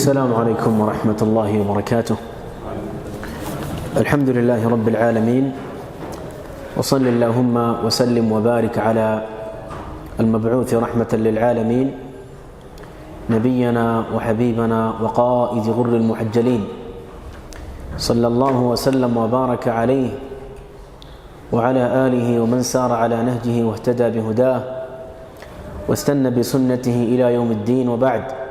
السلام عليكم ورحمة الله وبركاته. الحمد لله رب العالمين، وصل اللهم وسلم وبارك على المبعوث رحمة للعالمين نبينا وحبيبنا وقائد غر المحجلين، صلى الله وسلم وبارك عليه وعلى آله ومن سار على نهجه واهتدى بهداه واستنى بسنته إلى يوم الدين. وبعد،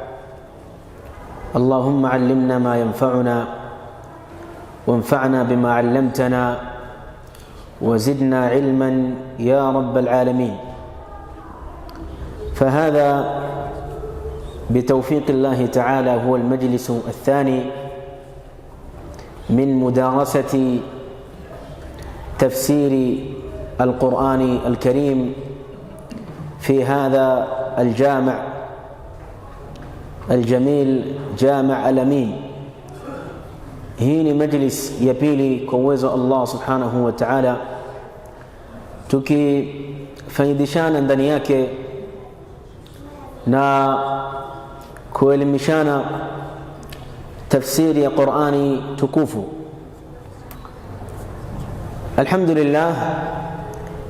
اللهم علمنا ما ينفعنا وانفعنا بما علمتنا وزدنا علما يا رب العالمين. فهذا بتوفيق الله تعالى هو المجلس الثاني من مدارسة تفسير القرآن الكريم في هذا الجامع الجميل، جامع الأمين. Hii ni majlis ya pili kwa uwezo Allah subhanahu wa ta'ala, tukifaidishana ndani yake na kuelimishana tafsiri ya Qur'ani tukufu. Alhamdulillah,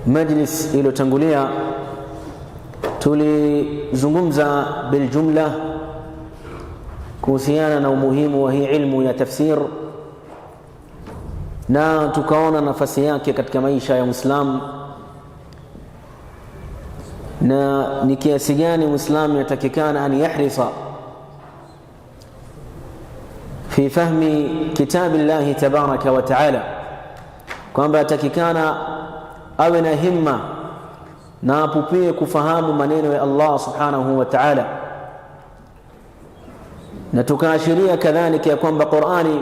majlis iliyotangulia tulizungumza biljumla kuhusiana na umuhimu wa hii ilmu ya tafsir, na tukaona nafasi yake katika maisha ya Muislamu na ni kiasi gani Muislamu yatakikana an yahrisa fi fahmi kitabillahi tabaraka wa taala, kwamba yatakikana awe na himma na apupie kufahamu maneno ya Allah subhanahu wa ta'ala. Na tukaashiria kadhalika ya kwamba Qur'ani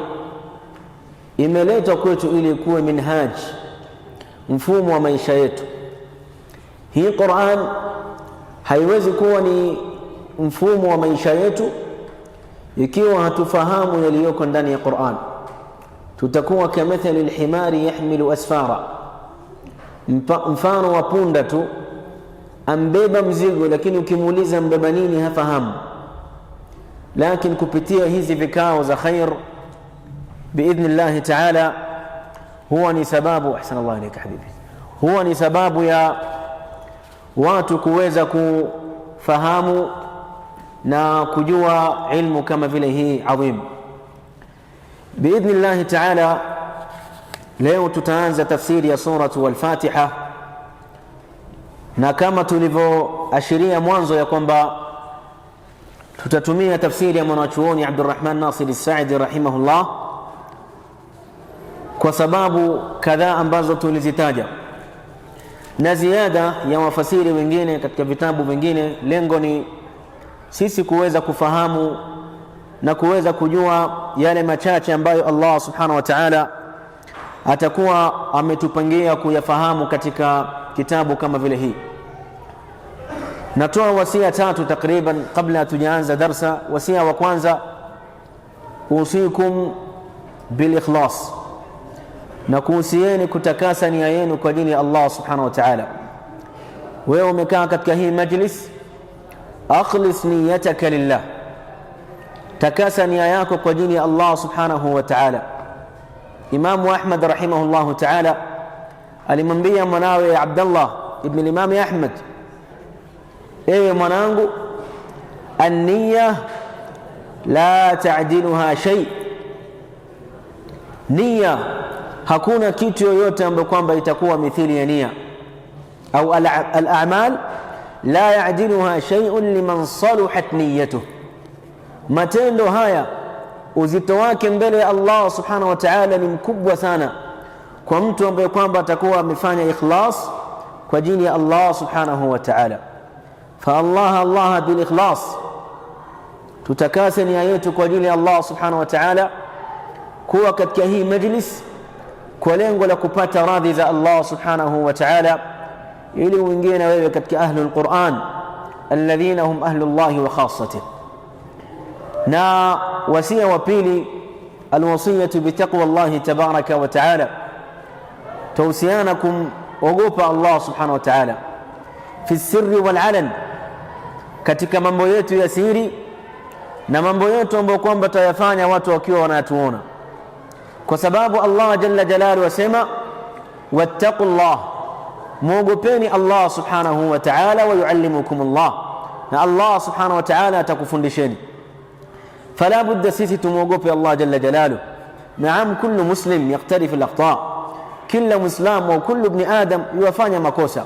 imeletwa kwetu ili kuwe minhaj, mfumo wa maisha yetu. Hii Qur'an haiwezi kuwa ni mfumo wa maisha yetu ikiwa hatufahamu yaliyoko ndani ya Qur'an. Tutakuwa kamathali alhimari yahmilu asfara, mfano wa punda tu ambeba mzigo, lakini ukimuuliza mbeba nini hafahamu. Lakini kupitia hizi vikao za khair biidhnillah ta'ala, huwa ni sababu, ahsanallahu ilayka habibi, huwa ni sababu ya watu kuweza kufahamu na kujua ilmu kama vile hii adhim. Biidhnillah ta'ala, leo tutaanza tafsiri ya suratu al-Fatiha, na kama tulivyoashiria mwanzo ya kwamba tutatumia tafsiri ya mwanachuoni Abdurrahman Nasir As-Saidi rahimahullah kwa sababu kadhaa ambazo tulizitaja, na ziada ya wafasiri wengine katika vitabu vingine. Lengo ni sisi kuweza kufahamu na kuweza kujua yale machache ambayo Allah subhanahu wa ta'ala atakuwa ametupangia kuyafahamu katika kitabu kama vile hii. Natoa wasia tatu takriban kabla hatujaanza darsa. Wasia wa kwanza, usikum bil ikhlas, na kuhusieni kutakasa nia yenu kwa ajili ya Allah subhanahu wa ta'ala. Wewe umekaa katika hii majlis, akhlis niyataka lillah, takasa nia yako kwa ajili ya Allah subhanahu wa ta'ala. Imam Ahmad rahimahullahu ta'ala alimwambia mwanawe Abdullah ibn Imam Ahmad, ewe mwanangu, an-niyya la ta'diluha shay, nia hakuna kitu yoyote ambacho kwamba itakuwa mithili ya nia, au al-a'mal la ya'diluha shay'un liman saluhat niyyatuh. Matendo haya uzito wake mbele ya Allah subhanahu wa ta'ala ni mkubwa sana kwa mtu ambaye kwamba atakuwa amefanya ikhlas kwa ajili ya Allah subhanahu wa ta'ala. Fa Allah bil ikhlas, tutakase nia yetu kwa ajili ya Allah subhanahu wa ta'ala, kuwa katika hii majlis kwa lengo la kupata radhi za Allah subhanahu wa ta'ala, ili uingie na wewe katika ahlul Qur'an alladhina hum ahlullahi wa khassatuh. Na wasia wa pili, alwasiyatu bitaqwa Allah tabaraka wa ta'ala, tausiana kumogopa Allah subhanahu wa ta'ala fi sirri wal alan, katika mambo yetu ya siri na mambo yetu ambayo kwamba tutayafanya watu wakiwa wanatuona, kwa sababu Allah jalla jalaluhu asema wattaqullah, muogopeni Allah subhanahu wa ta'ala, wa yuallimukumullah, na Allah subhanahu wa ta'ala atakufundisheni. Fala budda sisi tumuogope Allah jalla jalaluhu. Naam, kullu muslim yaktarifu al-akhta, kila muislam au kullu ibn adam yafanya makosa,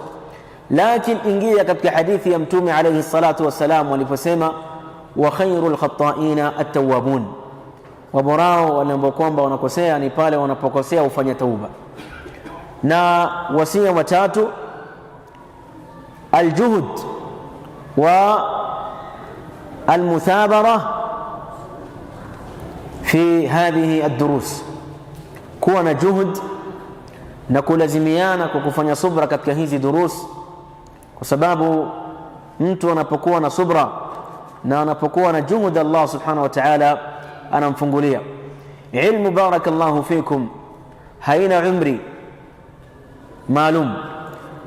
lakini ingia katika hadithi ya mtume alayhi salatu wassalam aliposema wa khairul khata'ina at-tawwabun, waborao wale ambao kwamba wanakosea ni pale wanapokosea ufanya tauba. Na wasia watatu aljuhud wa almuthabara fi hadhihi ad-durus, kuwa na juhud na kulazimiana kwa kufanya subra katika hizi durus, kwa sababu mtu anapokuwa na subra na anapokuwa na juhud Allah subhanahu wa ta'ala anamfungulia ilmu. Barakallahu fikum haina umri maalum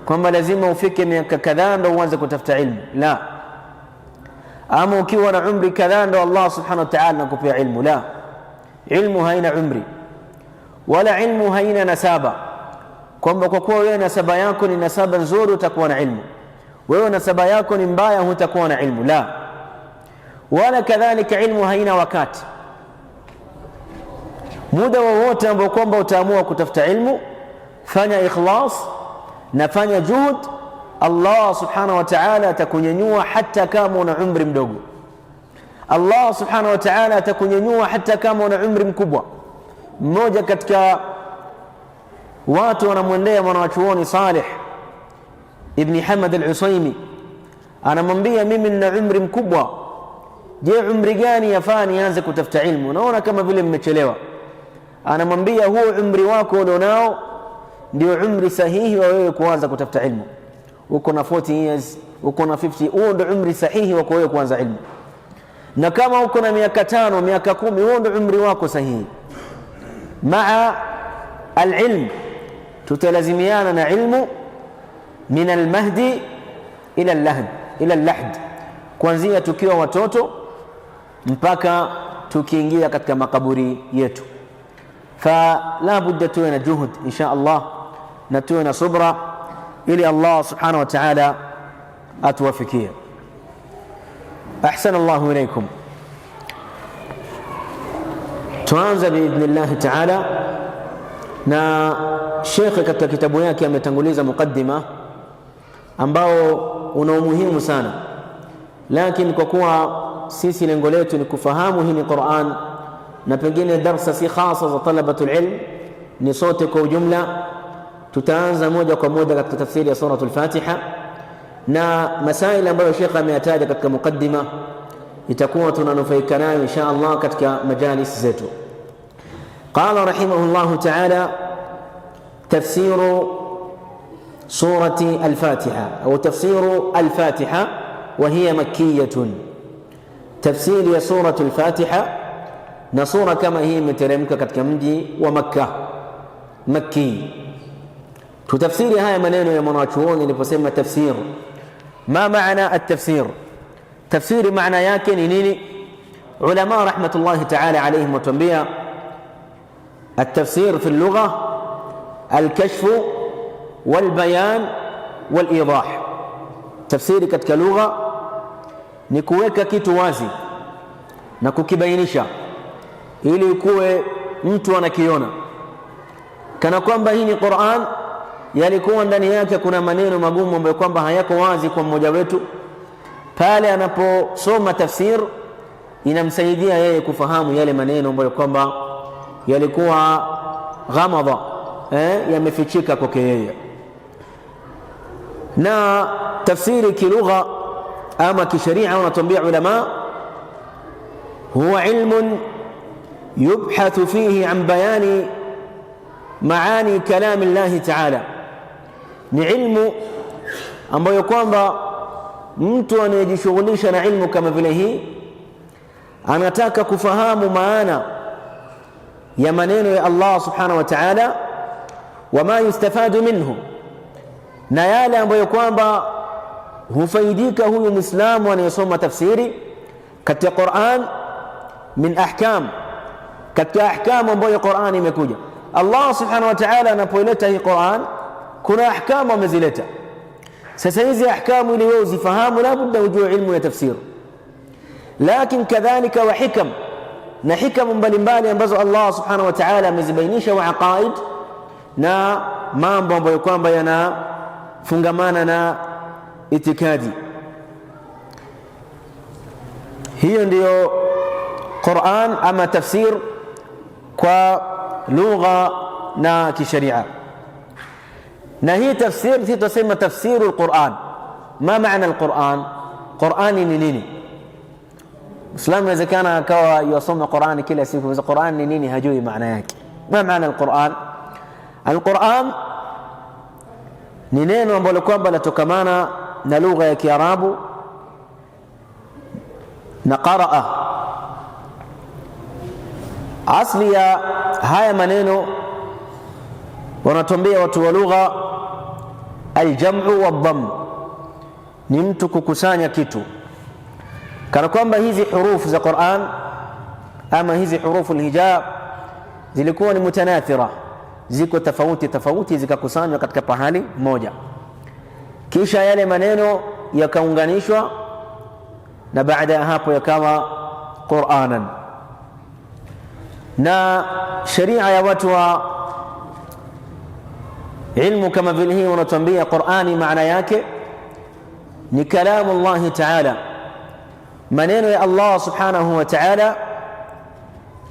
kwamba lazima ufike miaka kadhaa ndio uanze kutafuta ilmu, la. Ama ukiwa na umri kadhaa ndio Allah subhanahu wa ta'ala anakupea ilmu, la. Ilmu haina umri wala ilmu haina nasaba, kwamba kwa kuwa wewe nasaba yako ni nasaba nzuri utakuwa na ilmu, wewe nasaba yako ni mbaya hutakuwa na ilmu, la. Wala kadhalika ilmu haina wakati. Muda wowote ambao kwamba utaamua kutafuta ilmu, fanya ikhlas na fanya juhud, Allah subhanahu wa ta'ala atakunyanyua hata kama una umri mdogo. Allah subhanahu wa ta'ala atakunyanyua hata kama una umri mkubwa. Mmoja katika watu wanamwendea mwanachuoni Salih ibn Hamad al-Usaimi, anamwambia mimi nina umri mkubwa, je, umri gani yafaa nianze kutafuta ilmu? Naona kama vile mmechelewa. Anamwambia huo umri wako ulionao ndio umri sahihi wa wewe kuanza kutafuta ilmu. Uko na 40 years, uko na 50, huo ndio umri sahihi wa wewe kuanza ilmu. Na kama uko na miaka 5, miaka 10, huo ndio umri wako sahihi. Maa alilm, tutalazimiana na ilmu min almahdi ila allahd, kuanzia tukiwa watoto mpaka tukiingia katika makaburi yetu. فلا بد تونا جهد إن شاء الله، نتونا صبرا إلى الله سبحانه وتعالى أتوفكيه. أحسن الله إليكم. tuanza بإذن الله تعالى na shekhe katika kitabu yake ametanguliza mukaddima ambao una umuhimu sana, lakini kwa kuwa sisi lengo letu ni kufahamu hii ni Qur'an na pengine darsa si khasa za talabatul ilm, ni sote kwa ujumla, tutaanza moja kwa moja katika tafsiri ya suratul Fatiha na masaila ambayo Sheikh ameyataja katika mukaddima itakuwa tunanufaika nayo insha Allah katika majalis zetu. Qala rahimahullah ta'ala tafsiru surati al-Fatiha au tafsiru al-Fatiha wa hiya makkiyatun, tafsiri ya suratul Fatiha na sura kama hii imeteremka katika mji wa Makkah, Makki. Tutafsiri haya maneno ya mwanachuoni niliposema tafsir. Ma maana at-tafsir? Tafsiri maana yake ni nini? Ulama rahmatullahi ta'ala alayhim watuambia at-tafsir fi al-lugha al-kashf wal-bayan wal-idah. Tafsiri katika lugha ni kuweka kitu wazi na kukibainisha ili kuwe mtu anakiona kana kwamba hii ni Qur'an, yalikuwa ndani yake kuna maneno magumu ambayo kwamba hayako wazi kwa mmoja wetu. Pale anaposoma tafsir inamsaidia yeye kufahamu yale maneno ambayo kwamba yalikuwa ghamadha, yamefichika kwake yeye. Na tafsiri kilugha ama kisharia wanatuambia ulama huwa ilmun يبحث فيه عن بيان معاني كلام الله تعالى, ni ilmu ambayo kwamba mtu anayejishughulisha na ilmu kama vile hii anataka kufahamu maana ya maneno ya Allah subhanahu wa ta'ala, wama yustafadu minhu, na yale ambayo kwamba hufaidika huyu Muislamu anayesoma tafsiri katika Qur'an min ahkam, katika ahkamu ambayo Qur'an imekuja. Allah subhanahu wa ta'ala anapoileta hii Qur'an kuna ahkamu amezileta. Sasa hizi ahkamu ili wewe uzifahamu labda ujue ilmu ya tafsir, lakini kadhalika wa hikam, na hikamu mbalimbali ambazo Allah subhanahu wa ta'ala amezibainisha, wa aqaid, na mambo ambayo kwamba yanafungamana na itikadi. Hiyo ndiyo Qur'an ama tafsir kwa lugha na kisharia. Na hii tafsir sisi tunasema tafsiru al-Qur'an. Ma maana al-Qur'an? Qur'ani ni nini? Muislamu inawezekana akawa yasoma Qur'ani kila siku, za Qur'an ni nini hajui maana yake. Ma maana al-Qur'an? Al-Qur'an ni neno ambalo kwamba latokamana na lugha ya Kiarabu na qaraa. Asli ya haya maneno wanatuambia watu wa lugha, aljam'u wadhamm, ni mtu kukusanya kitu, kana kwamba hizi hurufu za Qur'an ama hizi hurufu alhijab zilikuwa ni mutanathira, ziko tofauti tofauti, zikakusanywa katika pahali moja, kisha yale maneno yakaunganishwa na baada ya hapo yakawa Qur'anan. Na sharia ya watu wa ilmu kama vile hii wanatuambia Qur'ani maana yake ni kalamu Allah ta'ala, maneno ya Allah subhanahu wa ta'ala,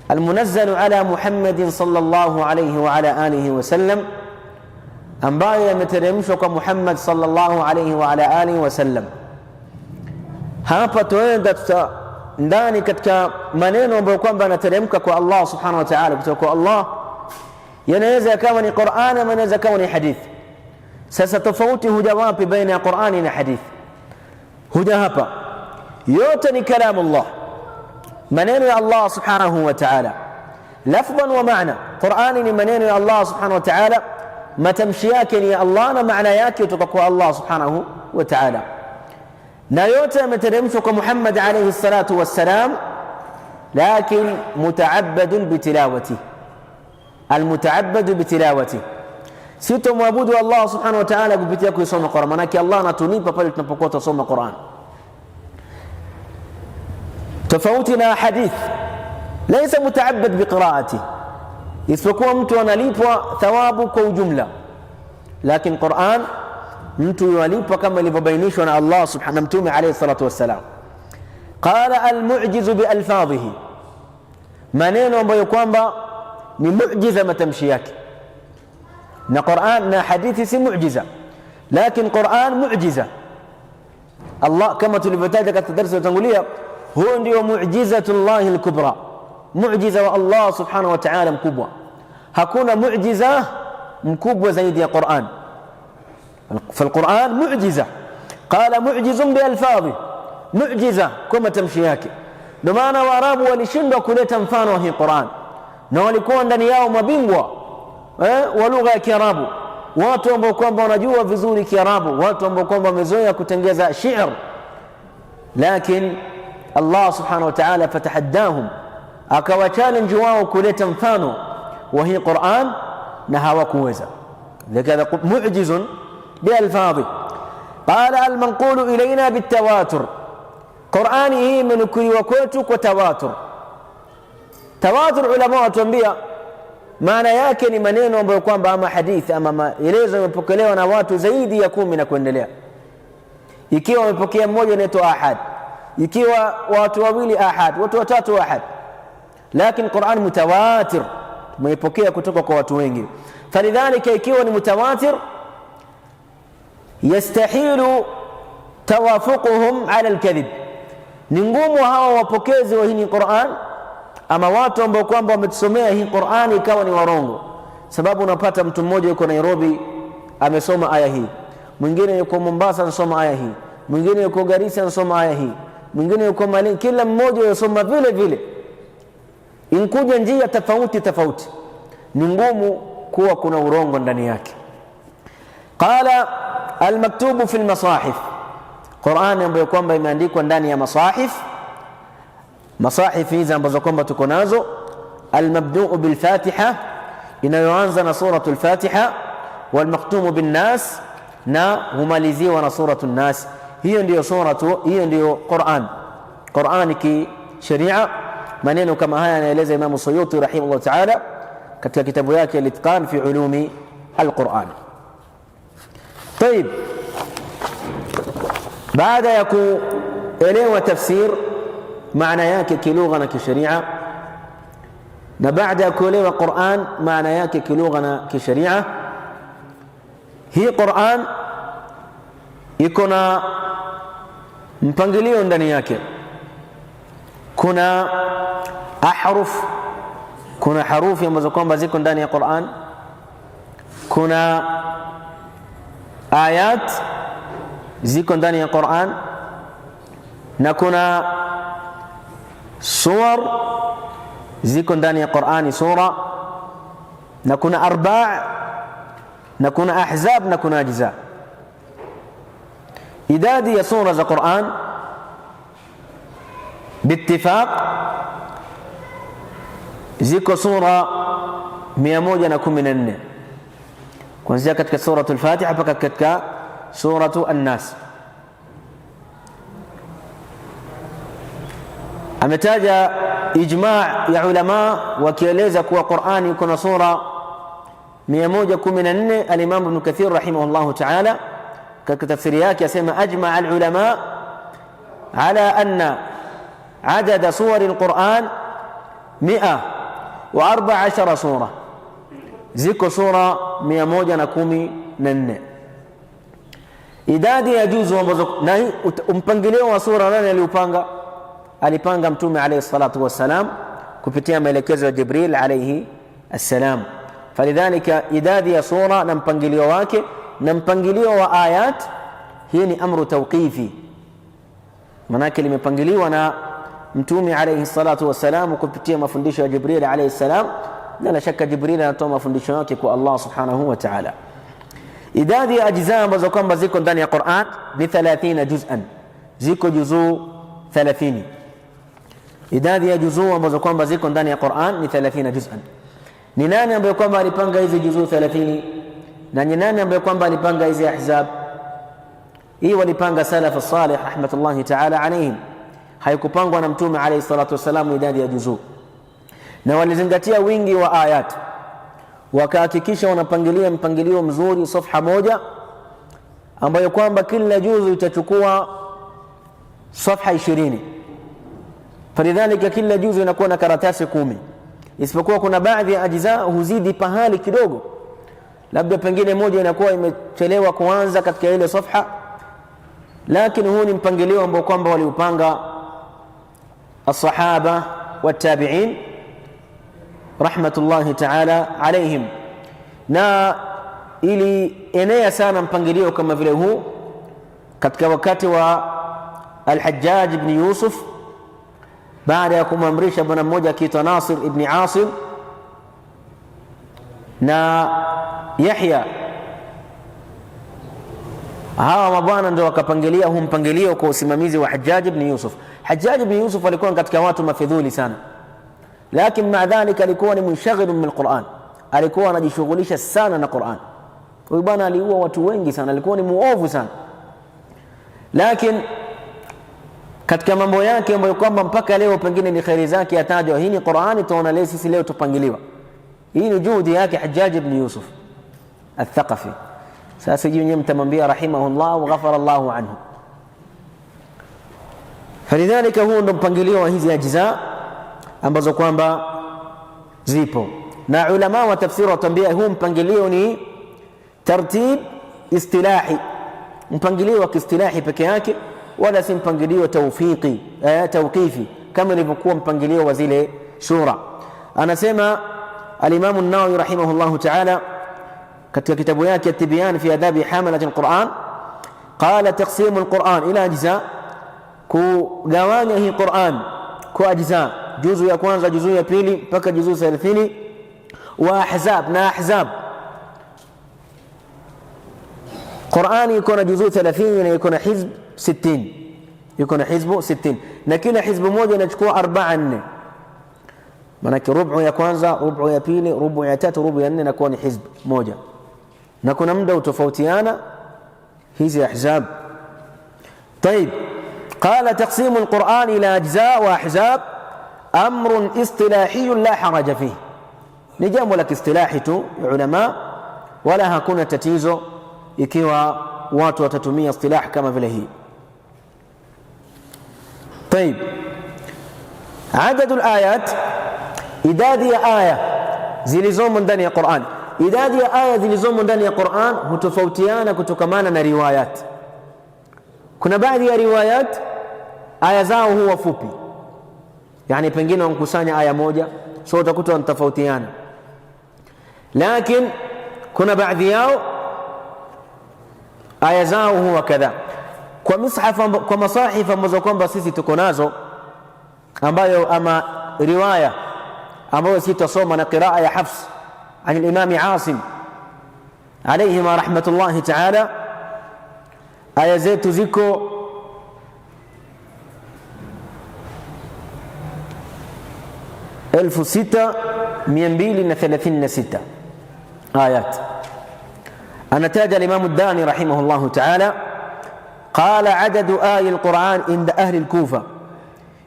almunazzalu ala Muhammadin sallallahu alayhi wa ala alihi wa sallam, ambayo yameteremshwa kwa Muhammad sallallahu alayhi wa ala alihi wa sallam. Hapa tuenda ndani katika maneno ambayo kwamba yanateremka kwa Allah subhanahu wa ta'ala, kutoka kwa Allah, yanaweza yakawa ni Qur'an ama yanaweza yakawa ni hadithi. Sasa tofauti huja wapi baina ya Qur'ani na hadithi? Huja hapa, yote ni kalamu Allah, maneno ya Allah subhanahu wa ta'ala, lafdhan wa maana. Qur'ani ni maneno ya Allah subhanahu wa ta'ala, matamshi yake ni ya Allah na maana yake kutoka kwa Allah subhanahu wa ta'ala, na yote yameteremshwa kwa Muhammad alayhi salatu wassalam, lakin mutaabbadun bitilawati, almutaabbadu bitilawati, sitomwabudu Allah subhanahu wa ta'ala kupitia kusoma Qur'an. Maana Allah anatulipa pale tunapokuwa tusoma Qur'an, tofauti na hadith laysa mutaabbad biqiraati, isipokuwa mtu analipwa thawabu kwa ujumla, lakini Qur'an mtu yualipwa kama ilivyobainishwa na Allah subhanahu wa mtume alayhi salatu wassalam. Qala almu'jizu bialfadhihi, maneno ambayo kwamba ni mu'jiza matamshi yake, na Qur'an na hadithi si mu'jiza, lakini Qur'an mu'jiza. Allah kama tulivyotaja katika darasa lilotangulia, huo ndio mu'jizatullahi al-kubra, mu'jiza wa Allah subhanahu wa ta'ala mkubwa. Hakuna mu'jiza mkubwa zaidi ya Qur'an. فالقرآن معجزة. قال معجز بألفاظه, معجزة كما تمشي yake. Ndio maana Waarabu walishindwa kuleta mfano wa hii Qur'an, na walikuwa ndani yao mabingwa wa lugha ya Kiarabu, watu ambao kwamba wanajua vizuri Kiarabu, watu ambao kwamba wamezoea kutengeza shi'r, lakini Allah subhanahu wa ta'ala fatahaddahum, akawa challenge wao kuleta mfano wa hii Qur'an na hawakuweza. Likadha mu'jizun بألفاظه. قال المنقول إلينا بالتواتر, Qur'ani hii imenukuliwa kwetu kwa tawatur. Tawatur ulama watuambia maana yake ni maneno ambayo kwamba ama hadithi ama maelezo yamepokelewa na watu zaidi ya 10 na kuendelea. Ikiwa wamepokea mmoja inaitwa ahad, ikiwa watu wawili ahad, watu watatu ahad, lakini Qur'an mutawatir, tumepokea kutoka kwa watu wengi. Falidhalika ikiwa ni mutawatir, yastahilu tawafuquhum ala alkadhib, ni ngumu hawa wapokezi wa hii Qur'an ama watu ambao kwamba wametusomea hii Qur'an ikawa ni warongo. Sababu unapata mtu mmoja yuko Nairobi amesoma aya hii, mwingine yuko Mombasa anasoma aya hii, mwingine yuko Garissa anasoma aya hii, mwingine yuko Malindi, kila mmoja yasoma vile vile, inkuja njia tofauti tofauti, ni ngumu kuwa kuna urongo ndani yake. Qala almaktubu fi almasahif, Qur'an ambayo kwamba imeandikwa ndani ya masahif, masahifi hizi ambazo kwamba tuko nazo, almabduu bilfatiha, inayoanza na suratul Fatiha, walmaktumu binnas, na humaliziwa na suratul Nas. Hiyo ndiyo Qur'an. Qur'an kisheria, maneno kama haya anaeleza Imam Suyuti rahimahullah ta'ala katika kitabu yake Al-Itqan fi ulumi al-Qur'an. Tayib, baada ya kuelewa tafsir maana yake kilugha na kisheria, na baada ya kuelewa Qur'an maana yake kilugha na kisheria, hii Qur'an iko na mpangilio ndani yake. Kuna ahruf, kuna harufi ambazo kwamba ziko ndani ya Qur'an, kuna ayat ziko ndani ya Qur'an, na kuna suwar ziko ndani ya Qur'ani, sura, na kuna arba', na kuna ahzab, na kuna ajza. Idadi ya sura za Qur'an biittifaq ziko sura 114 kuanzia katika suratul Fatiha mpaka katika suratu An-Nas. Ametaja ijma' ya ulama wakieleza kuwa Qur'ani iko na sura 114. Al-Imam Ibn Kathir rahimahullah ta'ala katika tafsiri yake asema ajma' al-ulama ala anna adada suwar al-Qur'an 114 sura, ziko sura 114. Idadi ya juzu ambazo, na mpangilio wa sura nani aliupanga? Alipanga Mtume alayhi salatu wassalam kupitia maelekezo ya Jibril alayhi assalam. Falidhalika idadi ya sura na mpangilio wake na mpangilio wa ayat, hii ni amru tawqifi, manake limepangiliwa na Mtume alayhi salatu wassalam kupitia mafundisho ya Jibril alayhi salam, na la shaka Jibril anatoa mafundisho yake kwa Allah subhanahu wa ta'ala. Idadi ya ajza ambazo kwamba ziko ndani ya Qur'an ni 30 juz'an, ziko juzuu 30. Idadi ya juzuu ambazo kwamba ziko ndani ya Qur'an ni 30 juz'an. Ni nani ambaye kwamba alipanga hizi juzuu 30? Na ni nani ambaye kwamba alipanga hizi ahzab? Hii walipanga salaf salih rahmatullahi ta'ala alayhim, haikupangwa na Mtume alayhi salatu wasalam idadi ya juzuu, na walizingatia wingi wa ayat, wakahakikisha wanapangilia mpangilio mzuri, safha moja ambayo kwamba kila juzu itachukua safha 20. Falidhalika kila juzu inakuwa na karatasi 10, isipokuwa kuna baadhi ya ajza huzidi pahali kidogo, labda pengine moja inakuwa imechelewa kuanza katika ile safha, lakini huu ni mpangilio ambao kwamba waliupanga as-sahaba wa tabi'in rahmatullahi ta'ala alayhim, na ili enea sana mpangilio kama vile huu katika wakati wa Al-Hajjaj ibn Yusuf, baada ya kumamrisha bwana mmoja akiitwa Nasir ibn Asim na Yahya, hawa mabwana ndio wakapangilia huu mpangilio kwa usimamizi wa Hajjaj ibn Yusuf. Hajjaj ibn Yusuf alikuwa katika watu mafidhuli sana, lakini maa dhalika alikuwa ni munshaghilun min Qur'an, alikuwa anajishughulisha sana na Qur'an. Huyu bwana aliua watu wengi sana, alikuwa ni muovu sana, lakini katika mambo yake ambayo kwamba mpaka leo pengine ni khairi zake yatajwa, hii ni Qur'ani, tunaona leo sisi leo tupangiliwa. Hii ni juhudi yake Hajjaj ibn Yusuf al-Thaqafi. Sasa nyinyi mtamwambia rahimahullah wa ghafara Allahu anhu. Falidhalika huu ndo mpangilio wa hizi ajza ambazo kwamba zipo, na ulama wa tafsiri watambia huu mpangilio ni tartib istilahi, mpangilio wa kiistilahi peke yake, wala si mpangilio tawqifi kama ilivyokuwa mpangilio wa zile sura. Anasema al-Imam an-Nawawi rahimahullahu ta'ala katika kitabu yake at-Tibyan fi adabi hamalat al-Quran, qala taqsimu al-Quran ila ajza, kugawanya hii Quran kwa ajza, juzu ya kwanza, juzu ya pili mpaka juzu 30, wa ahzab, na ahzab. Qur'ani iko na juzu 30 na iko na hizb 60, yuko na hizbu 60, na kila hizbu moja inachukua 4. Maana rubu ya kwanza, rubu ya pili, rubu ya tatu, rubu ya nne inakuwa ni hizbu moja, na kuna muda utofautiana hizi ahzab. طيب قال تقسيم القرآن إلى أجزاء وأحزاب أمر اصطلاحي لا حرج فيه. ni jambo la kiistilahi tu ya ulama, wala hakuna tatizo ikiwa watu watatumia istilah kama vile hii. طيب عدد الآيات, idadi ya aya zilizomo ndani ya Qur'an. Idadi ya aya zilizomo ndani ya Qur'an hutofautiana kutokamana na riwayat. Kuna baadhi ya riwayat aya zao huwa fupi, yani pengine wamkusanya aya moja, so utakuta wanatofautiana. Lakini kuna baadhi yao aya zao huwa kadha. Kwa mishafa, kwa masahifa ambazo kwamba sisi tuko nazo, ambayo ama riwaya ambayo sisi tusoma na qiraa ya Hafs عن الإمام عاصم عليهما رحمة الله تعالى, aya zetu ziko 6236 آيات. أنتاج الإمام الداني رحمه الله تعالى قال عدد آي القرآن عند أهل الكوفة,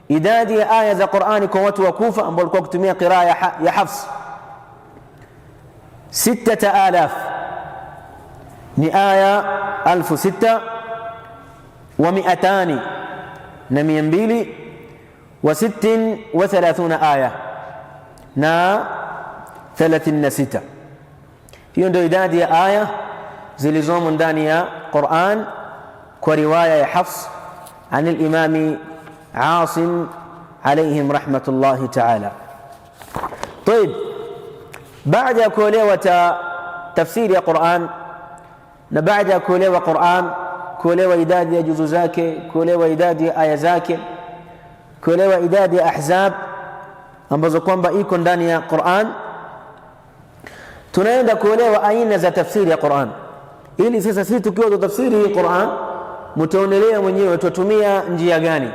idadi ya aya za Qur'ani kwa watu wa Kufa ambao walikuwa kutumia qiraa ya Hafs 6000 ni aya 6236 aya na 36. hiyo ndio idadi ya aya zilizomo ndani ya Qur'an kwa riwaya ya Hafs عن الإمام عاصم عليهم رحمة الله تعالى. طيب بعد كوليوة تفسير يا قرآن بعد كوليوة قرآن كوليوة إداد يا جزء زاكي كوليوة إداد يا آية زاكي كوليوة إداد يا أحزاب ambazo kwamba iko ndani ya Qur'an, tunaenda kuelewa aina za tafsiri ya Qur'an, ili sisi tukiwa tutafsiri hii Qur'an mtaonelea mwenyewe tutumia njia gani.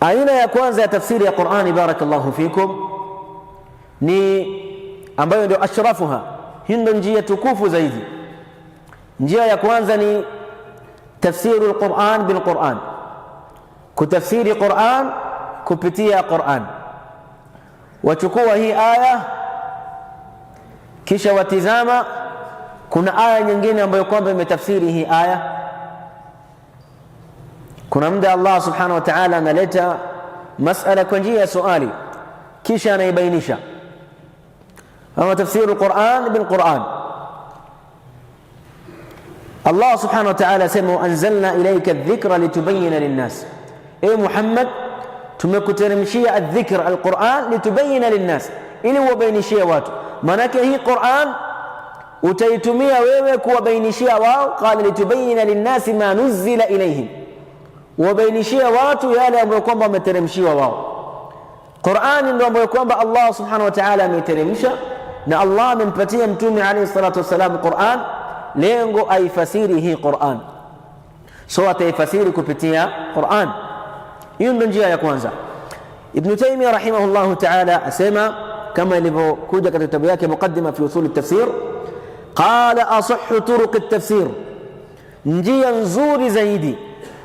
Aina ya kwanza ya tafsiri ya Qur'an, barakallahu fikum, ni ambayo ndio ashrafuha, hii ndio njia tukufu zaidi. Njia ya kwanza ni tafsiru al-Qur'an bil Qur'an, kutafsiri Qur'an kupitia Qur'an. Wachukua hii aya kisha watizama kuna aya nyingine ambayo kwamba imetafsiri hii aya. Kuna muda Allah subhanahu wa ta'ala analeta masala kwa njia ya swali kisha anaibainisha. Ama tafsiru Qur'an bil Qur'an, Allah subhanahu wa ta'ala sema anzalna ilayka adh-dhikra litubayyana lin-nas, e Muhammad tumekuteremshia adh-dhikr al-Qur'an litubayyana lin-nas, ili uwabainishie watu. Manake hii Qur'an utaitumia wewe kuwabainishia wao, qala litubayyana lin-nasi ma nuzila ilayhim, wabainishia watu yale ambayo kwamba wameteremshiwa wao. Qur'an ndio ambayo kwamba Allah subhanahu wa ta'ala ameteremsha, na Allah amempatia mtume alayhi salatu wasalam Qur'an, lengo aifasiri hii Qur'an, so ataifasiri kupitia Qur'an. Hiyo ndio njia ya kwanza. Ibn Taymiyyah rahimahullahu ta'ala asema kama ilivyokuja katika kitabu yake Muqaddima fi Usul at-Tafsir, qala asahhu turuq at-tafsir, njia nzuri zaidi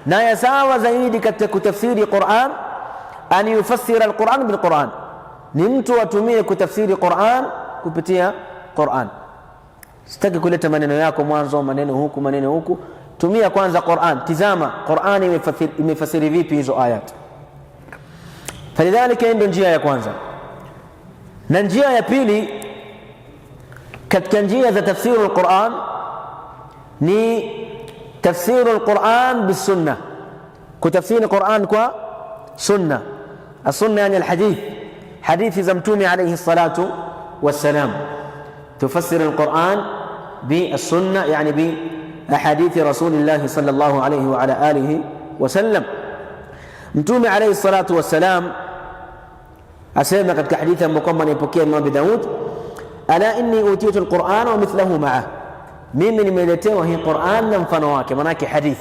na ya sawa zaidi katika kutafsiri Qur'an, an yufassira al-Qur'an bil Qur'an, ni mtu atumie kutafsiri Qur'an kupitia Qur'an. Sitaki kuleta maneno yako mwanzo, maneno huku maneno huku, tumia kwanza Qur'an, tizama Qur'an imefasiri vipi hizo ayat. Falidhalika ndio njia ya kwanza. Na njia ya pili katika njia za tafsiri al-Qur'an ni tafsiri al-Qur'an bis-sunnah, kutafsiri Qur'an kwa sunna. As-sunnah yani al-hadith, hadithi za mtume alayhi salatu wassalam. تفسر القرآن بالسنة يعني بأحاديث رسول الله صلى الله عليه وعلى آله وسلم. متومي عليه الصلاة والسلام أسلم قد حديثا مقوما يبكي الإمام داود ألا إني أوتيت القرآن ومثله معه، من ملتين وهي قرآن ننفنواك مناك حديث.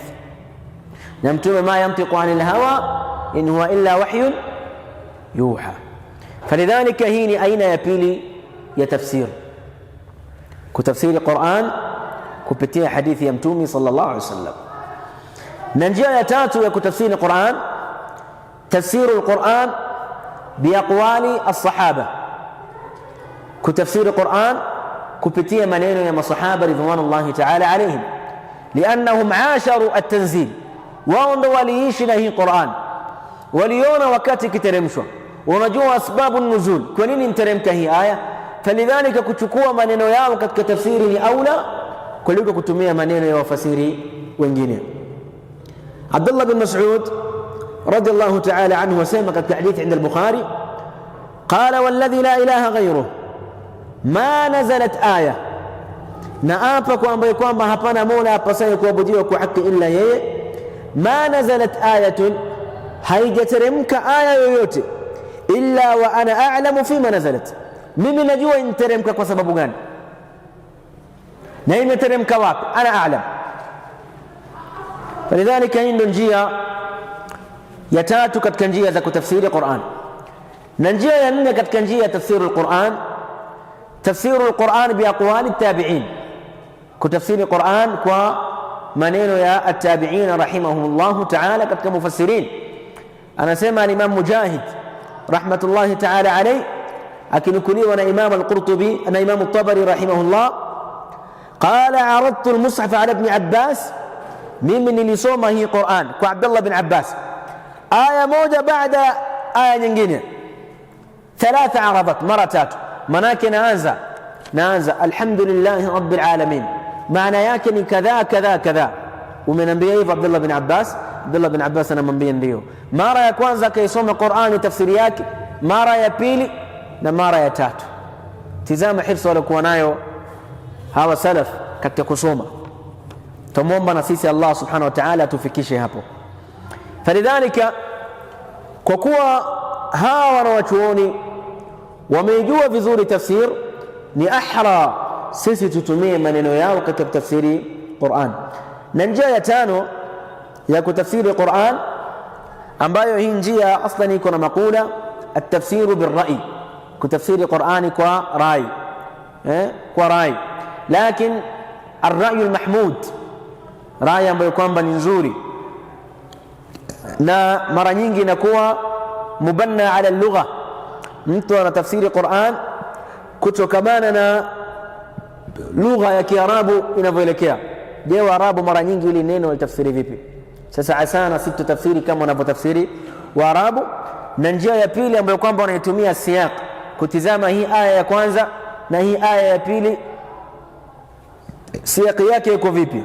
na mtume ma yantiqu anil hawa in huwa illa wahyun yuha. Falidhalika hii ni aina ya pili ya tafsir, kutafsiri Qur'an kupitia hadithi ya mtume sallallahu alaihi wasallam. Na njia ya tatu ya kutafsiri Qur'an, tafsiru al-Qur'an biaqwali as-sahaba, kutafsiri Qur'an kupitia maneno ya masahaba ridwanullahi ta'ala alayhim, liannahum asharu at-tanzil, wao ndo waliishi na hii Qur'an, waliona wakati kiteremshwa, wanajua asbabu nuzul, kwa nini mteremka hii aya. Falidhalika kuchukua maneno yao katika tafsiri ni aula kuliko kutumia maneno ya wafasiri wengine. Abdullah bin Mas'ud radiyallahu ta'ala anhu wasema katika hadithi inda al-Bukhari, qala walladhi la ilaha ghayruhu ma nazalat aya, na apa kwamba hapana mola apasaye kuabudiwa kwa haki illa yeye, ma nazalat ayatun, haijateremka aya yoyote, illa wa ana a'lamu fima nazalat, mimi najua inateremka kwa sababu gani na inateremka wapi, ana a'lam. Falidhalika hii ndio njia ya tatu katika njia za kutafsiri Qur'an. Na njia ya nne katika njia ya tafsiri al-Qur'an, tafsiru al-Qur'an biaqwali at-tabi'in, kutafsiri Qur'an kwa maneno ya at-tabi'in rahimahumullah ta'ala katika mufassirin. Anasema al-Imam Mujahid rahmatullahi ta'ala alayhi, akinukuliwa na Imam al-Qurtubi na Imam at-Tabari rahimahullah, qala aradtu al-mushaf ala ibn Abbas, mimi nilisoma hii Qur'an kwa Abdullah bin Abbas, aya moja baada aya nyingine, thalatha aradat, mara tatu. Manake naanza alhamdulillahi rabbil alamin, maana yake ni kadha kadha kadha. Umenambia hivyo Abdullah bin Abbas? Abdullah bin Abbas anamwambia ndio. Mara ya kwanza akaisoma Qur'ani tafsiri yake, mara ya pili na mara ya tatu. Tizama hifdhi walikuwa nayo hawa salaf katika kusoma. Tumuomba na sisi Allah subhanahu wa ta'ala tufikishe hapo. Falidhalika, kwa kuwa hawa wanawachuoni wameijua vizuri tafsir, ni ahra sisi tutumie maneno yao katika tafsiri Qur'an. Na njia ya tano ya kutafsiri Qur'an, ambayo hii njia aslan iko na makula at-tafsiru bil-ra'i, kutafsiri Qur'ani kwa rai, kwa rai, lakini ar-ra'yu al-mahmud, rai ambayo kwamba ni nzuri na mara nyingi inakuwa mubanna ala lugha. Mtu anatafsiri Qur'an kutokamana na lugha ya Kiarabu inavyoelekea. Je, Waarabu mara nyingi ili neno walitafsiri vipi? Sasa asana si tutafsiri kama wanavyotafsiri Waarabu. Na njia ya pili ambayo kwamba wanaitumia siyaq, kutizama hii aya ya kwanza na hii aya ya pili, siyaq yake iko vipi.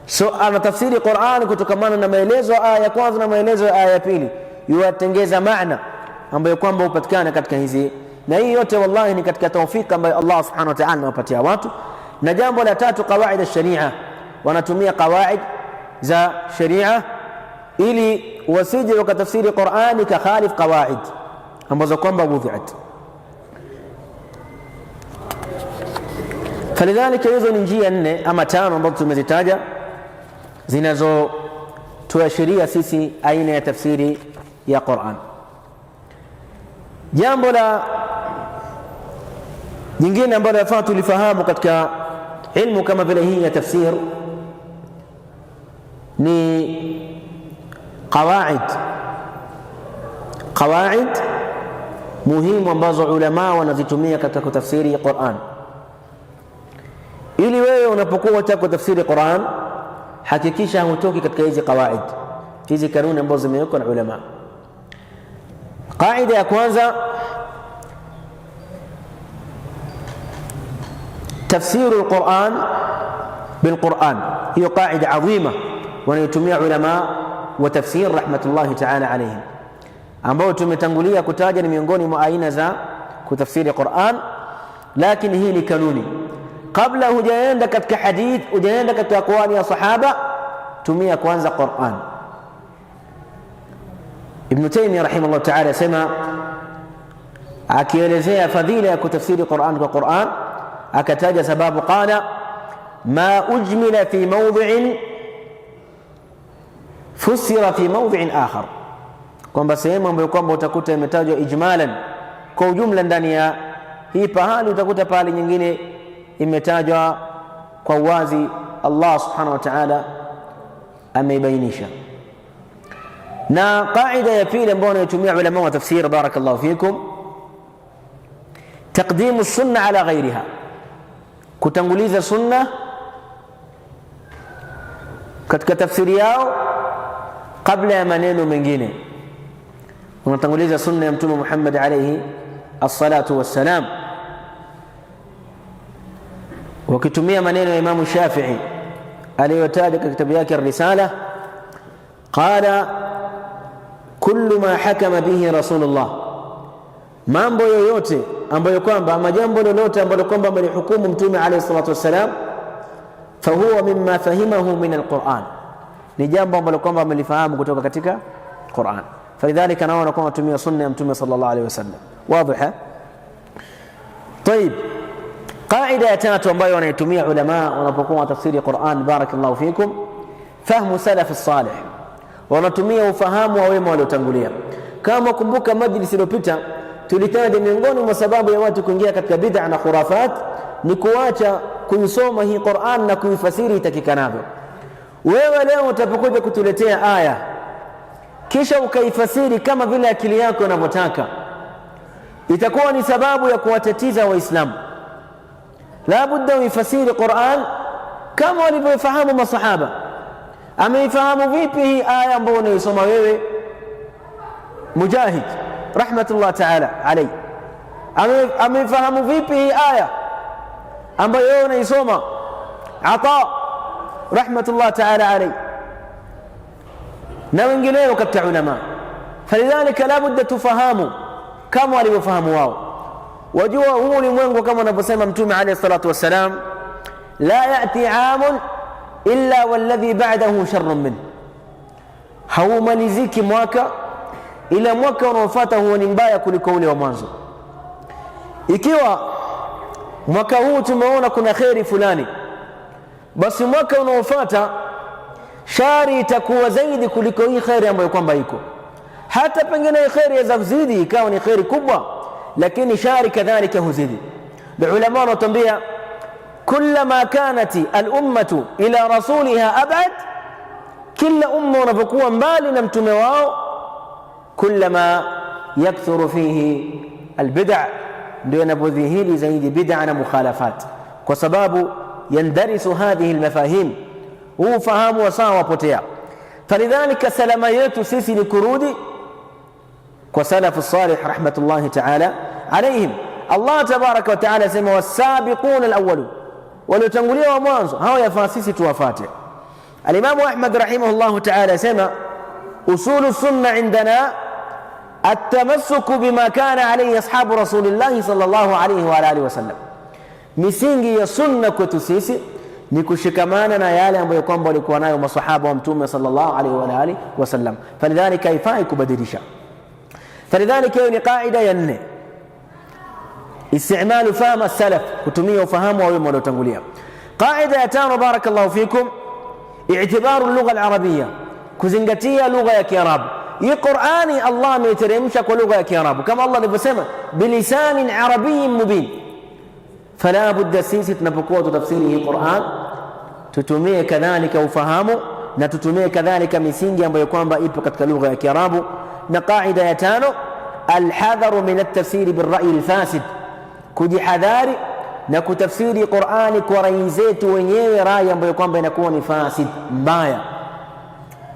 So anatafsiri Qur'an kutokamana na maelezo ya aya ya kwanza na maelezo ya aya ya pili, yuatengeza maana ambayo kwamba upatikana katika hizi. Na hii yote wallahi ni katika tawfik ambayo Allah subhanahu wa ta'ala anawapatia watu. Na jambo la tatu, qawaid ash-sharia, wanatumia qawaid za sharia ili wasije wakatafsiri Qur'ani kakhalif qawaid ambazo kwamba wudhi'at. Falidhalika hizo ni njia nne ama tano ambazo tumezitaja zinazotuashiria sisi aina ya tafsiri ya Qur'an. Jambo la jingine ambalo yafaa tulifahamu katika ilmu kama vile hii ya tafsir ni qawaid muhimu ambazo ulama wanazitumia katika kutafsiri Qur'an. Ili wewe unapokuwa unataka kutafsiri Qur'an, hakikisha hutoki katika hizi qawaid, hizi kanuni ambazo zimewekwa na ulama. Qaida ya kwanza, tafsiru al-Qur'an bil-Qur'an. Hiyo qaida adhima wanayotumia ulama wa tafsir rahmatullahi ta'ala alayhim, ambao tumetangulia kutaja ni miongoni mwa aina za kutafsiri Qur'an. Lakini hii ni kanuni. Kabla hujaenda katika hadith, hujaenda katika aqwali ya sahaba, tumia kwanza Qur'an. Ibn Taymiyyah rahimahullah ta'ala sema, akielezea fadhila ya kutafsiri Qur'an kwa Qur'an, akataja sababu, qala ma ujmila fi mawdhi'in fusira fi mawdhi'in akhar, kwamba sehemu ambayo kwamba utakuta imetajwa ijmalan kwa ujumla ndani ya hii pahali, utakuta pahali nyingine imetajwa kwa wazi, Allah subhanahu wa ta'ala ameibainisha. Na qaida ya pili ambayo wanayotumia ulama wa tafsir, barakallahu fikum, taqdimu sunna ala ghairiha, kutanguliza sunna katika tafsiri yao kabla ya maneno mengine. Unatanguliza sunna ya Mtume Muhammad alayhi as-salatu wassalam, wakitumia maneno ya Imamu Shafi'i aliyotaja katika kitabu yake Ar-Risala, qala kullu ma hakama bihi Rasulullah, mambo yoyote ambayo kwamba ama jambo lolote ambalo kwamba amelihukumu Mtume alayhi salatu wassalam, fahuwa mimma fahimahu min al-Qur'an, ni jambo ambalo kwamba amelifahamu kutoka katika Qur'an. Falidhalika naona kwamba tumia sunna ya Mtume sallallahu alayhi wasallam. Wazi? Tayib, qaida ya tatu ambayo wanaitumia ulama wanapokuwa tafsiri Qur'an, barakallahu fikum, fahmu salaf as-salih, wanatumia ufahamu wa wema waliotangulia. Kama kumbuka majlis iliyopita tulitaja miongoni mwa sababu ya watu kuingia katika bid'a na khurafat ni kuacha kuisoma hii Qur'an na kuifasiri itakikanavyo. Wewe leo utapokuja kutuletea aya kisha ukaifasiri kama vile akili yako inavyotaka, itakuwa ni sababu ya kuwatatiza Waislamu. La budda uifasiri Qur'an kama walivyofahamu masahaba. Ameifahamu vipi hii aya ambayo unaisoma wewe? Mujahid rahmatullah ta'ala alayhi ameifahamu vipi hii aya ambayo wewe unaisoma? Ata rahmatullah ta'ala alayhi na wengineo katika ulama. Falidhalika la budda tufahamu kama walivyofahamu wao. Wajua huu ulimwengu kama anavyosema Mtume alayhi salatu wassalam, la ya'ti 'amun illa walladhi ba'dahu sharrun min, haumaliziki mwaka ila mwaka unaofuata huo ni mbaya kuliko ule wa mwanzo. Ikiwa mwaka huu tumeona kuna khairi fulani, basi mwaka unaofuata shari itakuwa zaidi kuliko hii khairi ambayo kwamba iko. Hata pengine khairi za kuzidi ikawa ni khairi kubwa, lakini shari kadhalika huzidi. Ulama wanatuambia kullama kanat al-ummatu ila rasuliha ab'ad, kila umma unapokuwa mbali na mtume wao, kullama yakthuru fihi al-bid'a, ndio inapodhihiri zaidi bid'a na mukhalafat, kwa sababu yandarisu hadhihi al-mafahim, huu fahamu wa sawa wapotea. Falidhalika salama yetu sisi ni kurudi kwa salafu salih rahmatullahi ta'ala alayhim. Allah tabaraka wa ta'ala sema was-sabiqun al-awwalun, waliotangulia wa mwanzo, hao yafaa sisi tuwafate. Al-Imam Ahmad rahimahullah ta'ala sema usulu sunna indana at-tamassuku bima kana alayhi ashabu rasulillah sallallahu alayhi wa alihi wasallam, misingi ya sunna kwetu sisi ni kushikamana na yale ambayo kwamba walikuwa nayo masahaba wa Mtume sallallahu alayhi wa alihi wasallam. Falidhalika haifai kubadilisha. Falidhalika hiyo ni qaida ya 4, istimalu fahm as-salaf, kutumia ufahamu wa wema waliotangulia. Qaida ya 5, barakallahu fikum, i'tibaru al-lugha al-arabiyya, kuzingatia lugha ya Kiarabu. Hii Qur'ani Allah ameiteremsha kwa lugha ya Kiarabu kama Allah alivyosema bilisanin arabiyyin mubin. Fala budda sisi tunapokuwa tutafsiri hii Qur'an tutumie kadhalika ufahamu na tutumie kadhalika misingi ambayo kwamba ipo katika lugha ya Kiarabu. Na qaida ya 5, alhadharu min at-tafsiri bil-ra'yi al-fasid, kujihadhari na kutafsiri Qur'ani kwa rai zetu wenyewe, rai ambayo kwamba inakuwa ni fasid, mbaya.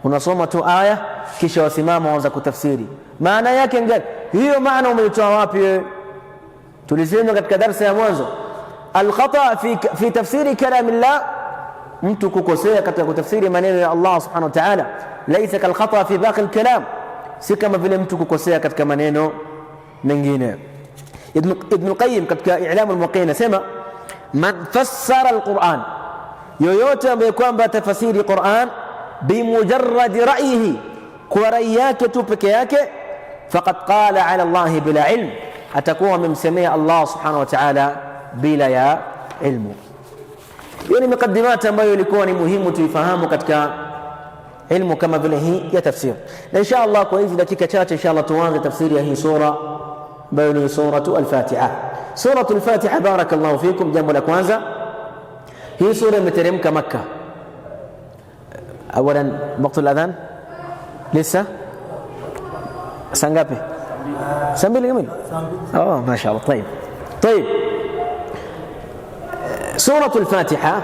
Unasoma tu aya kisha wasimama waanza kutafsiri, maana yake ngani hiyo? Maana umeitoa wapi wewe? Tulisema katika darasa ya mwanzo, al-khata fi tafsiri kalamillah, mtu kukosea katika kutafsiri maneno ya Allah subhanahu wa ta'ala, laysa kal-khata fi baqi al-kalam, si kama vile mtu kukosea katika maneno mengine. Ibn Qayyim katika I'lam al-Muwaqqi'in anasema man fassara al-Qur'an, yoyote ambaye kwamba tafsiri Qur'an bimujarrad ra'yihi, kwa rai yake tu peke yake, faqad qala ala Allah bila ilm, atakuwa amemsemea Allah subhanahu wa ta'ala bila ya ilmu. Hiyo ni mukaddimati ambayo ilikuwa ni muhimu tuifahamu katika ilmu kama vile hii ya tafsir. Na insha Allah kwa hizi dakika chache insha Allah tuanze tafsiri ya hii sura ambayo ni suratu al-Fatiha. Suratu al-Fatiha, barakallahu fikum. Jambo la kwanza, hii sura imeteremka Makka. Awalan, wakati al-adhan lisa saa ngapi? Saa 2 kamili. Oh, mashaallah. طيب suratu al-Fatiha,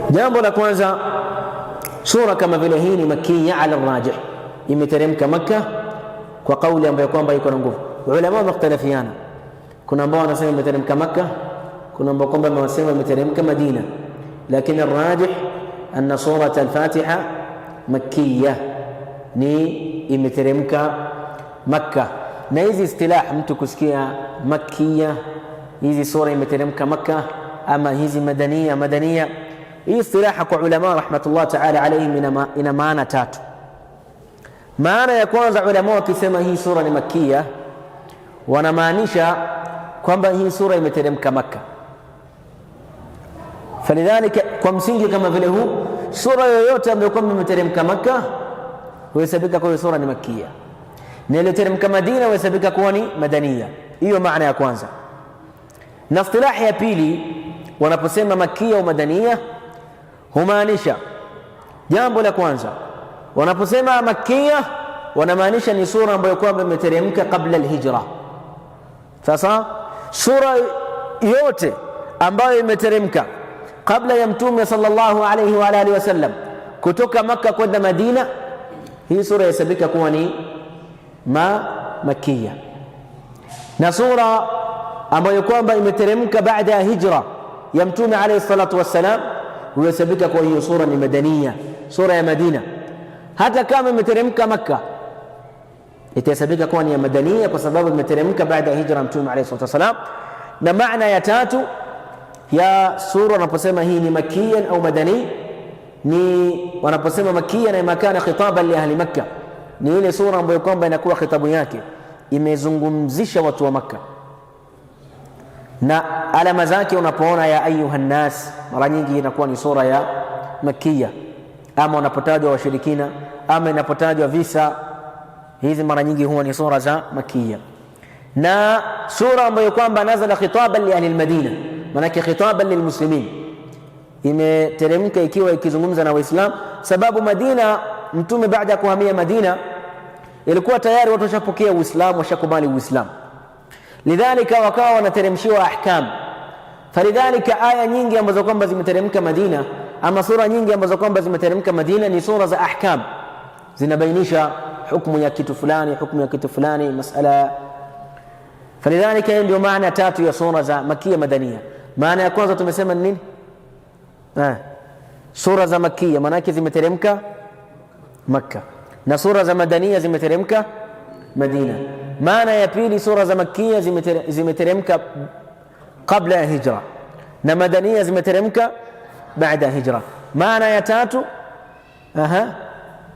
jambo la kwanza, sura kama vile hii ni makkiya ala rajih, imeteremka Makka kwa kauli ambayo kwamba iko na nguvu. Ulama wamختلفiana, kuna ambao wanasema imeteremka Makka, kuna ambao kwamba wanasema imeteremka Madina, lakini arrajih anna surat al-Fatiha makkiya, ni imeteremka Makka. Na hizi istilah mtu kusikia makkiya, hizi sura imeteremka Makka ama hizi madaniya, hii istilaha kwa ulama rahmatullah ta'ala alayhim ina maana tatu. Maana ya kwanza, ulama wakisema hii sura ni makkiya, wanamaanisha kwamba hii sura imeteremka Makka. Falidhalika, kwa msingi kama vile huu, sura yoyote ambayo kwamba imeteremka Makka huhesabika kwa sura ni makkiya, na iliyoteremka Madina huhesabika kuwa ni madaniya. Hiyo maana ya kwanza. Na istilahi ya pili, wanaposema makkiya au madaniya, humaanisha jambo la kwanza, wanaposema makkiya wanamaanisha ni sura ambayo kwamba imeteremka kabla al-hijra. Sasa sura yote ambayo imeteremka kabla ya Mtume sallallahu alayhi wa alihi wasallam kutoka Makka kwenda Madina, hii sura yasabika kuwa ni makkiya. Na sura ambayo kwamba imeteremka baada ya hijra ya Mtume alayhi salatu wassalam huyasabika kwa hiyo sura ni madaniya, sura ya Madina. Hata kama imeteremka Makka itasabika kuwa ni ya madaniya kwa sababu imeteremka baada ya hijra Mtume alayhi salatu wassalam. Na maana ya tatu ya sura wanaposema hii ni makkiya au madani, ni wanaposema makkiya na makana khitaban li ahli Makka, ni ile sura ambayo kwamba inakuwa khitabu yake imezungumzisha watu wa Makka. Na alama zake unapoona ya ayuha nnas, mara nyingi inakuwa ni sura ya makkiya, ama unapotajwa washirikina ama inapotajwa visa, hizi mara nyingi huwa ni sura za makkiya. Na sura ambayo kwamba nazala khitaban li ahli al-Madina, manake khitaban lilmuslimin, imeteremka ikiwa ikizungumza na Waislamu, sababu Madina, Mtume baada ya kuhamia Madina ilikuwa tayari watu washapokea Uislamu, washakubali Uislamu, lidhalika wakawa wanateremshiwa ahkam. Falidhalika aya nyingi ambazo kwamba zimeteremka Madina ama sura nyingi ambazo kwamba zimeteremka Madina ni sura za ahkam, zinabainisha hukumu ya kitu fulani, hukumu ya kitu fulani, masala. Falidhalika ndio maana tatu ya sura za makkiya madaniya. Maana ya kwanza tumesema nini? Sura za makkiya maana yake zimeteremka Makka, na sura za madaniya zimeteremka Madina. Maana ya pili, sura za makkiya zimeteremka kabla ya hijra, na madaniya zimeteremka baada ya hijra. Maana ya tatu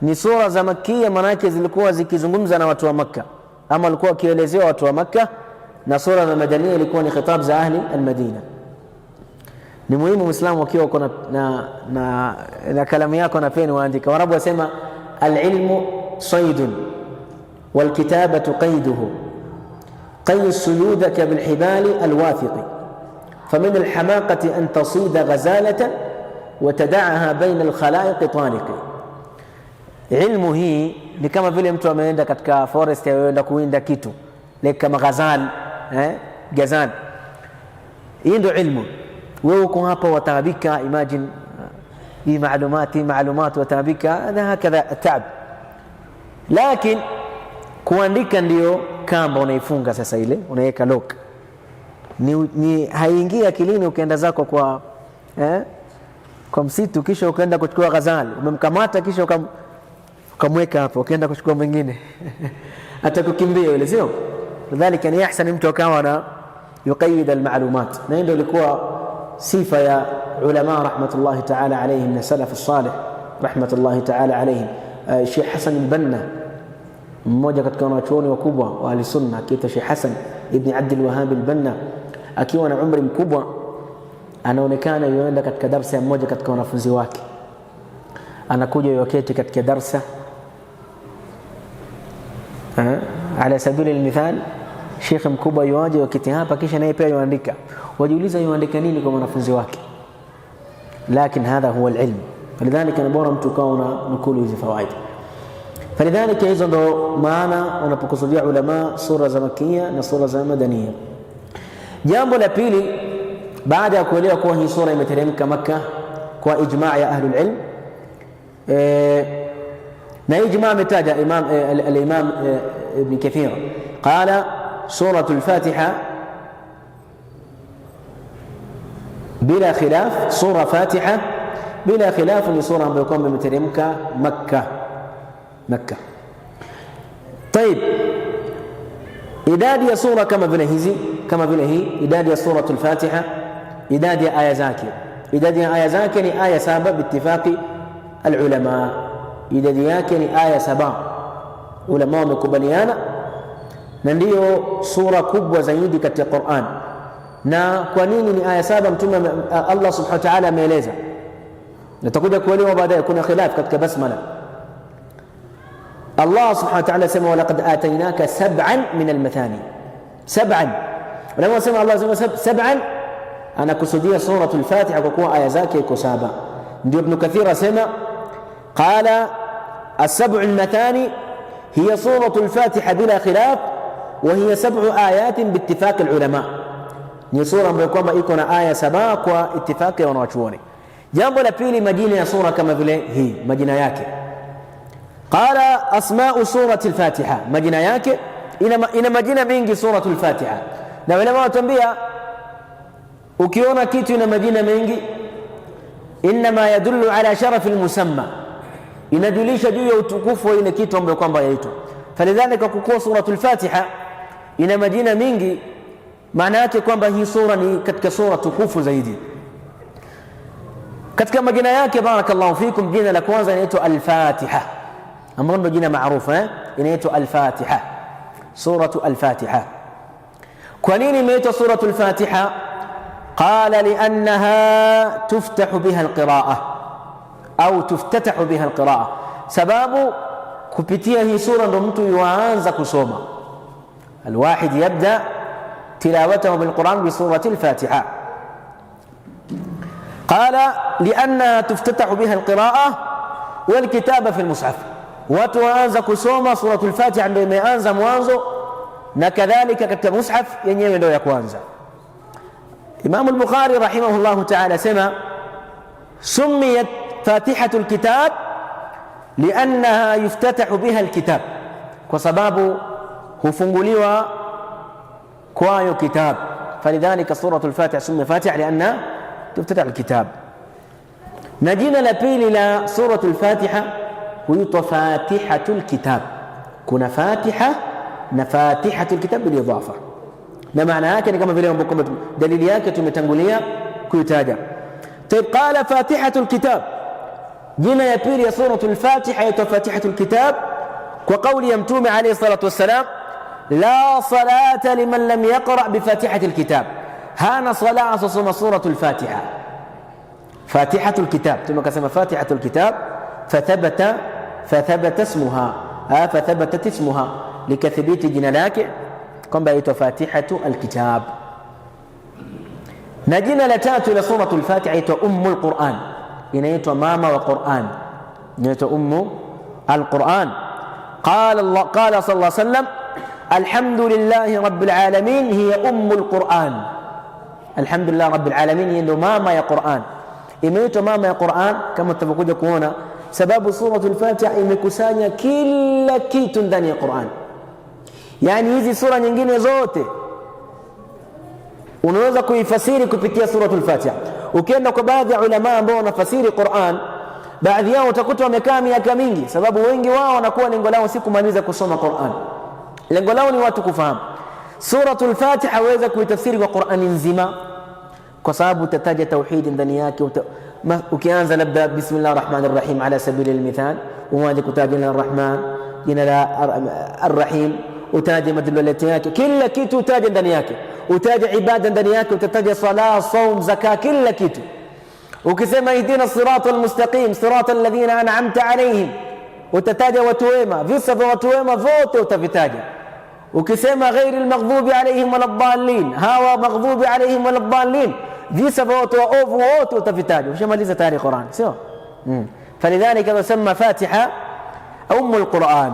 ni sura za makkiya maana yake zilikuwa zikizungumza na watu wa Makka ama walikuwa wakielezewa watu wa Makka, na sura za madaniya ilikuwa ni khitab za ahli al-Madina. Ni muhimu Muislamu akiwa uko na kalamu yako na peni waandika. Warabu wasema al-ilmu saydun wal kitabatu qayduhu qays suyudaka bil hibali al-wathiqi famin al-hamaqati an tasida ghazalatan wa tad'aha bayna al-khalaiq taliqi. Ilmu hii ni kama vile mtu ameenda katika forest, aenda kuwinda kitu kama gazan. Hii ndio ilmu. Wewe uko hapa wataabika, imagine hii maalumat wataabika, hada hakadha taab. Lakini kuandika ndio kamba unaifunga sasa, ile unaweka lock, ni haingii akilini. Ukaenda zako kwa msitu, kisha ukaenda kuchukua ghazali, umemkamata kisha ukamweka hapo, ukaenda kuchukua mwingine atakukimbia ile, sio? Lidhalika ni ahsan mtu akawa na yuqayyid almalumat. Na ndio ilikuwa sifa ya ulama rahmatullahi ta'ala alayhim na salaf as-salih rahmatullahi ta'ala alayhim. Sheikh Hassan al-Banna, mmoja katika wanachuoni wakubwa wa ahli sunna, akiitwa Sheikh Hassan ibn Abd al-Wahhab al-Banna, akiwa na umri mkubwa, anaonekana yuenda katika darasa ya mmoja katika wanafunzi wake, anakuja yoketi katika darsa, ala sabili almithal, sheikh mkubwa yuaje wakati hapa, kisha naye pia yuandika, wajiuliza yuandika nini kwa wanafunzi wake. Lakini hadha huwa alilm, falidhalika ni bora mtu kaona nukulu hizi fawaid. Falidhalika hizo ndo maana wanapokusudia ulama sura za makia na sura za madania. Jambo la pili, baada ya kuelewa kuwa hii sura imeteremka Makkah kwa ijma' ya ahlul ilm, na ijma' ametaja al-Imam Ibn Kathir, qala suratul Fatiha bila khilaf, sura Fatiha bila khilaf ni sura ambayo kwamba imeteremka Makkah. طيب, idadi ya sura kama vile hizi, kama vile hii idadi ya suratul Fatiha, idadi ya aya zake, idadi ya aya zake ni aya 7 biittifaqi alulama, idadi yake ni aya 7, ulama wamekubaliana, na ndiyo sura kubwa zaidi katika Qur'an. Na kwa nini ni aya 7? Mtume Allah subhanahu wa ta'ala ameeleza, nitakuja kuelewa baadaye, kuna khilaf katika basmala. Allah subhanahu wa ta'ala sema walaqad atainaka 7 min almathani, 7. Ulama sema Allah sema 7 anakusudia suratul Fatiha kwa kuwa aya zake iko 7. Ndio Ibn Kathir asema qala as-sab'u al-mathani hiya suratul Fatiha bila khilaf wa hiya 7 ayatin biittifaq al-ulama, ni sura ambayo kwamba iko na aya 7 kwa ittifaqi ya wanawachuoni. Jambo la pili, majina ya sura kama vile hii, majina yake. Qala asma'u surati al-Fatiha, majina yake ina majina mengi suratul Fatiha, na ulama watuambia ukiona kitu ina majina mengi, inma yadullu ala sharafi al-musamma, inadulisha juu ya utukufu wa ile kitu ambayo kwamba yaitwa. Falidhalika kwa suratul Fatiha ina majina mengi, maana yake kwamba hii sura ni katika sura tukufu zaidi. Katika majina yake, barakallahu fikum, jina la kwanza inaitwa al-Fatiha, ambalo ndio jina maarufu, inaitwa al-Fatiha, suratu al-Fatiha. Kwa nini imeitwa suratu al-Fatiha? Qala liannaha tuftahu biha al-qira'ah au tuftatahu biha al-qira'ah, sababu kupitia hii sura ndo mtu yuanza kusoma. Alwahid yabda tilawatahu bilquran bisurati al-Fatiha. Qala liannaha tuftatahu biha al-qira'ah walkitaba fi al-mushaf, watu waanza kusoma suratul Fatiha ndio imeanza mwanzo, na kadhalika katika mushaf yenyewe ndio ya kwanza. Imam al-Bukhari rahimahullah ta'ala sema sumiyat fatihatul kitab liannaha yuftatahu biha al-kitab, kwa sababu hufunguliwa kwayo kitab. Falidhalika suratul Fatiha sumiyat Fatiha liannaha tuftatahu al-kitab. Na jina la pili la suratul Fatiha huitwa Fatihatul Kitab. Kuna Fatiha na Fatihatul Kitab bil idafa, na maana yake ni kama vile ambavyo dalili yake tumetangulia kuitaja. Tayeb, qala Fatihatul Kitab, jina ya pili ya suratul Fatiha huitwa Fatihatul Kitab kwa kauli ya Mtume alayhi salatu wassalam, la salata liman lam yaqra bi Fatihatil Kitab, hana sala asoma suratul Fatiha. Fatihatul Kitab, tumekasema Fatihatul Kitab fathabata ismuha, fathabatat ismuha, likathibiti jina lake kwamba inaitwa Fatihatu al-Kitab. Na jina la tatu la suratul Fatiha inaitwa Ummul Quran, inaitwa mama wa Quran, inaitwa Ummu al-Quran. Qala sallallahu alayhi wasallam alhamdulillahi rabbil alamin hiya Ummul Quran, alhamdulillah rabbil alamin hiya ndo mama ya Quran. Imeitwa mama ya Quran kama tutakuja kuona, sababu suratul Fatiha imekusanya kila kitu ndani ya Quran. Yani hizi sura nyingine zote unaweza kuifasiri kupitia suratul Fatiha. Ukienda kwa baadhi ya ulama ambao wanafasiri Quran, baadhi yao utakuta wamekaa miaka mingi, sababu wengi wao wanakuwa lengo lao si kumaliza kusoma Quran, lengo lao ni watu kufahamu. Suratul Fatiha waweza kuitafsiri kwa Qur'ani nzima, kwa sababu utataja tauhid ndani yake. Ukianza labda bismillahir rahmanir rahim ala sabili almithal, uanze kutaja jina arrahman, jina la arrahim, utaja madlulati yake, kila kitu utaja ndani yake, utaja ibada ndani yake, utataja sala, saum, zaka, kila kitu. Ukisema ihdina siratal mustaqim siratal ladhina an'amta alayhim, utataja watu wema, visa vya watu wema vote utavitaja. Ukisema ghairil maghdubi alayhim waladdallin, hawa maghdubi alayhim waladdallin, visa vya watu waovu wote utavitaja. Ushamaliza tayari Qur'an, sio? فلذلك تسمى فاتحة أم القرآن.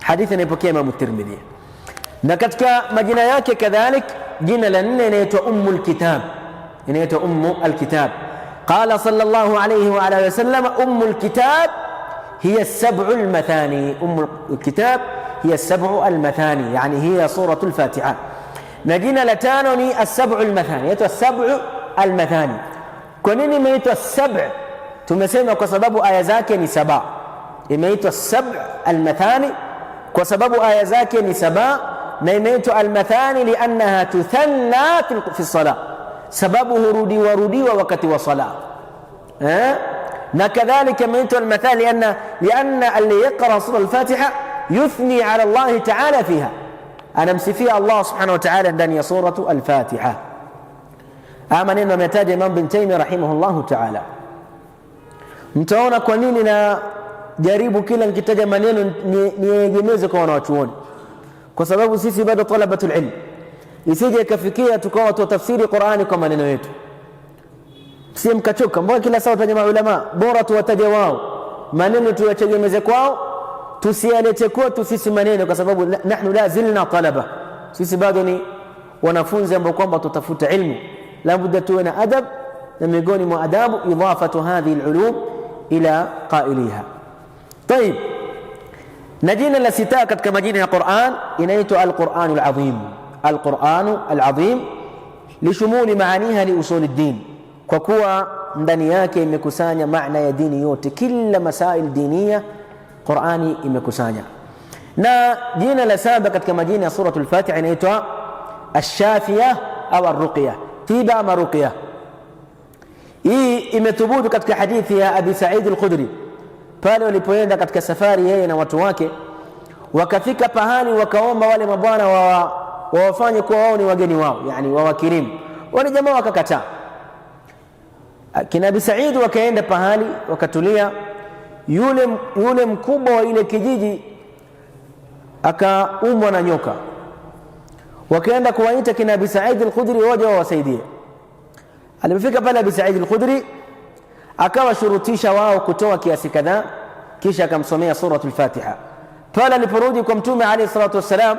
حديث inapokea Imam Tirmidhi. Na katika majina yake kadhalik jina la nne inaitwa Ummul Kitab, inaitwa Ummul Kitab. Qala sallallahu alayhi wa alihi wasallam Ummul Kitab hiya as-sab'ul mathani. Ummul Kitab hiya as-sab'ul mathani, yani hiya suratul Fatiha. Na jina la tano ni as-sab'ul mathani, inaitwa as-sab'ul mathani. Kwa nini imeitwa as-sab'? Tumesema kwa sababu aya zake ni saba. Imeitwa as-sab' al-mathani kwa sababu aya zake ni saba, na imeitwa al-mathani liannaha tuthanna fi as-salah, sababu hurudiwa wakati wa sala. Na kadhalika imeitwa al-mathani lianna alli yaqra sura al-Fatiha yuthni ala Allah ta'ala fiha, anamsifia Allah subhanahu wa ta'ala ndani ya suratu al-Fatiha. Ama neno ametaja Imam bin Taymiyyah rahimahullahu ta'ala. Mtaona kwa nini na jaribu kila nikitaja maneno niegemeze kwa wanawachuoni, kwa sababu sisi bado talabatul ilm, isije ikafikia tukawa watu tafsiri Qur'ani kwa maneno yetu. Si mkachoka, mbona kila saa utaja maulama, bora tuwataje wao, maneno tuyategemeze kwao, tusialete kwetu sisi maneno, kwa sababu nahnu la zilna talaba, sisi bado ni wanafunzi ambao kwamba tutafuta ilmu. La budda tuwe na adab, na miongoni mwa adabu idafatu hadhihi alulum ila qailiha. طيب, na jina la sita katika majina ya Qur'an inaitwa al-Qur'anul Azim. Al-Qur'anul Azim lishumuli maaniha li usuli din, kwa kuwa ndani yake imekusanya maana ya dini yote, kila masail diniya Qur'ani imekusanya. Na jina la saba katika majina ya suratul Fatiha inaitwa ash-Shafiyah au ar-Ruqyah, tiba ama ruqyah. Hii imethubutu katika hadithi ya Abi Sa'id al-Khudri, pale walipoenda katika safari yeye na watu wake, wakafika pahali wakaomba wale mabwana wawafanye kuwa wao ni wageni wao, yani wawakirimu. Wale jamaa wakakataa. Kina Abi Sa'id wakaenda pahali wakatulia, yule mkubwa wa ile kijiji akaumwa na nyoka. Wakaenda kuwaita kina Abi Sa'id al-Khudri waje wawasaidie. Alipofika pale Abi Sa'id al-Khudri akawashurutisha wao kutoa kiasi kadhaa, kisha akamsomea suratul Fatiha. Pale aliporudi kwa Mtume alayhi salatu wassalam,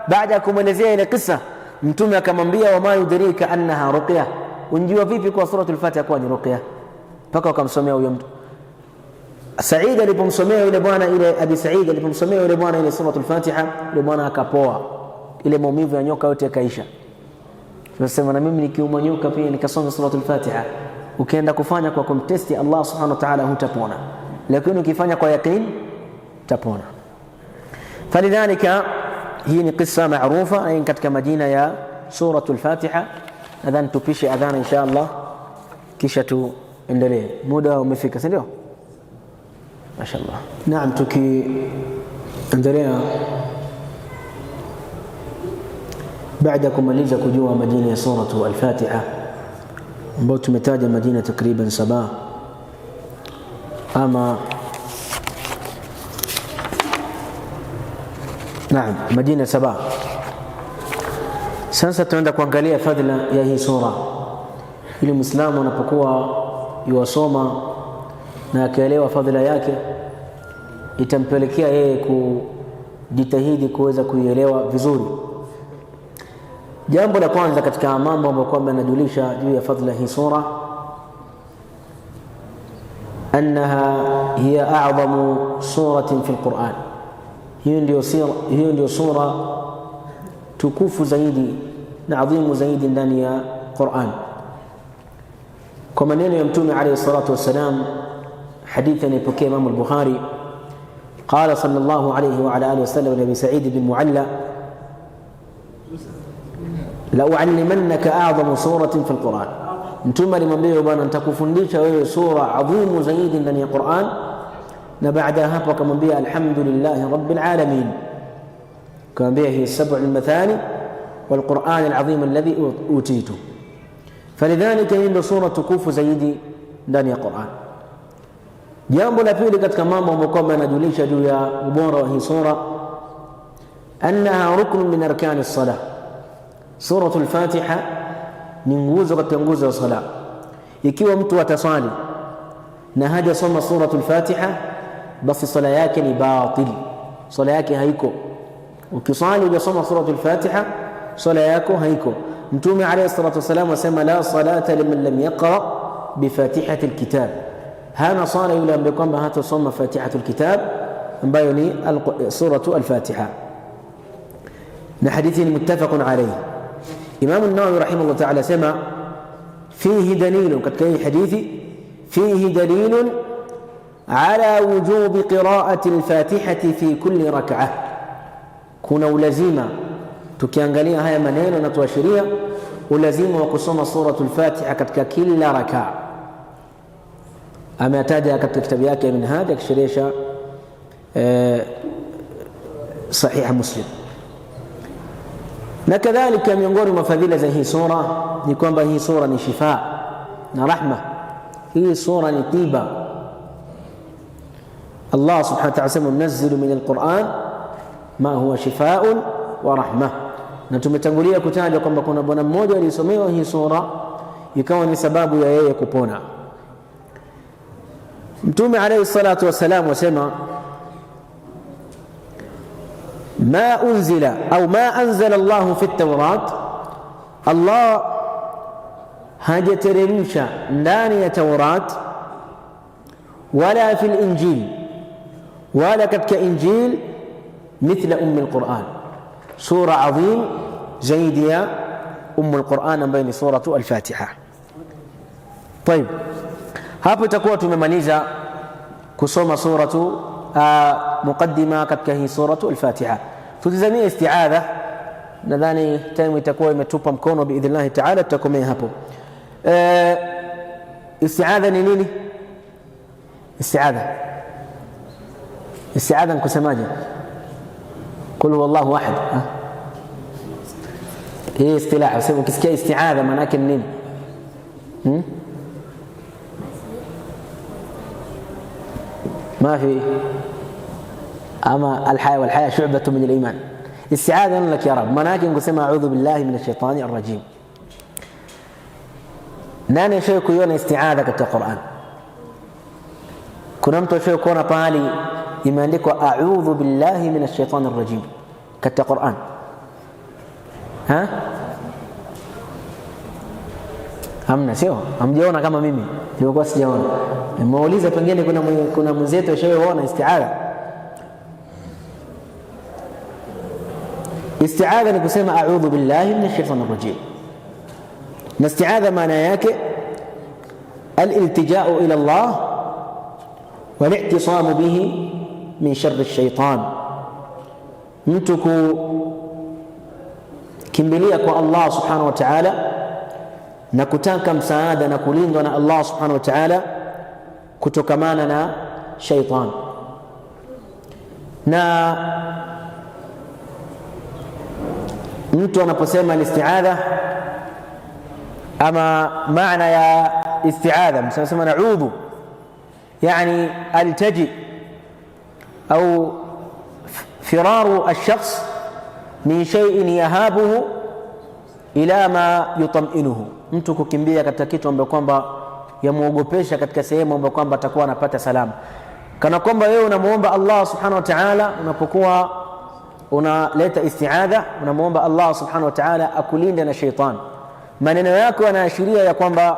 baada ya kumwelezea ile kisa, Mtume akamwambia wama yudrika annaha ruqyah, unjua vipi kwa suratul Fatiha kwa ni ruqyah? Paka akamsomea huyo mtu. Sa'id alipomsomea yule bwana, ile Abi Sa'id alipomsomea yule bwana ile suratul Fatiha, yule bwana akapoa, ile maumivu ya nyoka yote yakaisha. Tunasema na mimi nikiumwa nyoka pia nikasoma suratul Fatiha, ukienda kufanya kwa kumtesti Allah subhanahu wa ta'ala hutapona, lakini ukifanya kwa yaqeen tapona. Falidhalika hii ni qissa maarufa na katika majina ya suratul Fatiha. Nadhani tupishe adhana insha Allah kisha tuendelee, muda umefika, si ndio? Mashaallah. Naam, tukiendelea baada kumaliza kujua majina ya suratu al-Fatiha ambayo tumetaja majina takriban 7 ama naam, majina 7. Sasa tunaenda kuangalia fadhila ya hii sura, ili Muislamu anapokuwa yuwasoma na akaelewa fadhila yake, itampelekea yeye kujitahidi kuweza kuielewa vizuri. Jambo la kwanza katika mambo ambayo kwamba yanajulisha juu ya fadhila hii sura, annaha hiya a'zamu suratin fi al-Qur'an. Hiyo ndio sura tukufu zaidi na adhimu zaidi ndani ya Qur'an. Kwa maneno ya Mtume alayhi salatu wassalam, hadithi inayopokea Imam al-Bukhari, qala sallallahu alayhi wa ala alihi wasallam Abi Sa'id bin Mu'alla, la uallimannaka a'zamu suratin fi al-Qur'an. Mtume alimwambia bwana, nitakufundisha wewe sura adhimu zaidi ndani ya Qur'an. Na baada hapo akamwambia alhamdulillahi rabbil alamin, akamwambia hi sab'ul mathani wal Qur'an al-azim alladhi utitu. Falidhalika hii ndio sura tukufu zaidi ndani ya Qur'an. Jambo la pili katika mambo ambayo kwamba yanajulisha juu ya ubora wa hii sura, annaha rukn min arkani as-salah. Suratul Fatiha ni nguzo katika nguzo za sala. Ikiwa mtu ataswali na hajasoma suratul Fatiha, basi sala yake ni batil, sala yake haiko. Ukiswali hujasoma suratul Fatiha, sala yako haiko. Mtume alayhi salatu wasalam asema la salata liman lam yaqra bi fatihatil kitab, hana sala yule ambaye kwamba hatasoma fatihatul kitab ambayo ni suratu al-Fatiha. Na hadithi ni muttafaqun alayhi. Imam an-Nawawi rahimahullah ta'ala sema fihi dalilun, katika hii hadithi fihi dalilun ala wujubi qira'ati al-Fatihati fi kulli rak'ah, kuna ulazima, tukiangalia haya maneno na tuashiria ulazima wa kusoma suratul Fatiha katika kila rakaa. Ametaja katika kitabu yake Minhaj akisherehesha Sahih Muslim. Na kadhalika miongoni mwa fadhila za hii sura ni kwamba hii sura ni shifa na rahma. Hii sura ni tiba. Allah subhanahu wa ta'ala asema munazzilu min al-Qur'an ma huwa shifaa'un wa rahma. Na tumetangulia kutaja kwamba kuna bwana mmoja alisomewa hii sura ikawa ni sababu ya yeye kupona. Mtume alayhi salatu wasalam wasema ما أنزل أو ما أنزل الله في التوراة، الله هاجترمش ndani توراة ولا في الإنجيل ولا كتك إنجيل مثل أم القرآن، سورة عظيم زيدية أم القرآن بين سورة الفاتحة. طيب hapo itakuwa tumemaliza kusoma suratu muqaddima katika hii suratu al-Fatiha. Tutazamia isti'adha, nadhani time itakuwa imetupa mkono biidhnillah ta'ala, tutakomea hapo. Isti'adha ni nini? Isti'adha nkusemaje? Qul huwallahu ahad. Hii istilah, sema ukisikia isti'adha maana yake nini? ما في أما الحياة والحياة شعبة من الإيمان. استعاذة لك يا رب مناكن قسم أعوذ بالله من الشيطان الرجيم. ناني شيء كيون استعاذة كالقرآن. كنمت شيء كون بالي إيمان لك أعوذ بالله من الشيطان الرجيم كالقرآن. ها؟ hamna, sio? Hamjaona kama mimi nilikuwa sijaona. Nimeuliza pengine kuna mwenzetu ashayeona isti'adha. Isti'adha ni kusema a'udhu billahi minash shaitanir rajim. Na isti'adha maana yake al-iltija'u ila Allah wal-i'tisamu bihi min sharri ash-shaytan. Mtu kukimbilia kwa Allah subhanahu wa ta'ala na kutaka msaada na kulindwa na Allah subhanahu wa ta'ala kutokamana na shaitan. Na mtu anaposema isti'adha ama maana ya isti'adha msema na'udhu, yani altaji au firaru ash-shakhs min shay'in yahabuhu ila ma yutam'inuhu, mtu kukimbia katika kitu ambacho kwamba yamuogopesha katika sehemu ambayo kwamba atakuwa anapata salama. Kana kwamba wewe unamuomba Allah subhanahu wa ta'ala, unapokuwa unaleta isti'adha unamuomba Allah subhanahu wa ta'ala akulinde na shaitan. Maneno yako yanaashiria ya kwamba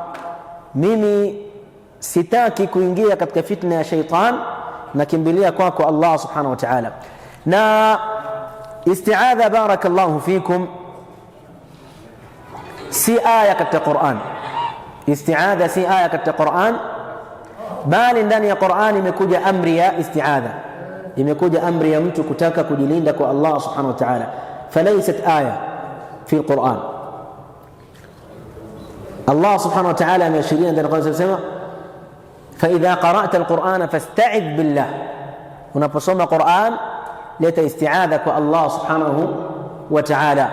mimi sitaki kuingia katika fitna ya shaitan, nakimbilia kwako Allah subhanahu wa ta'ala. Na isti'adha barakallahu fikum si aya katika Qur'an. Isti'adha si aya katika Qur'an, bali ndani ya Qur'an imekuja amri ya isti'adha, imekuja amri ya mtu kutaka kujilinda kwa Allah subhanahu wa ta'ala. Falaysat aya fi al-Qur'an. Allah subhanahu wa ta'ala ameashiria ndani ya Qur'an sema fa idha qara'ta al-Qur'ana fasta'idh billah, unaposoma Qur'an leta isti'adha kwa Allah subhanahu wa ta'ala.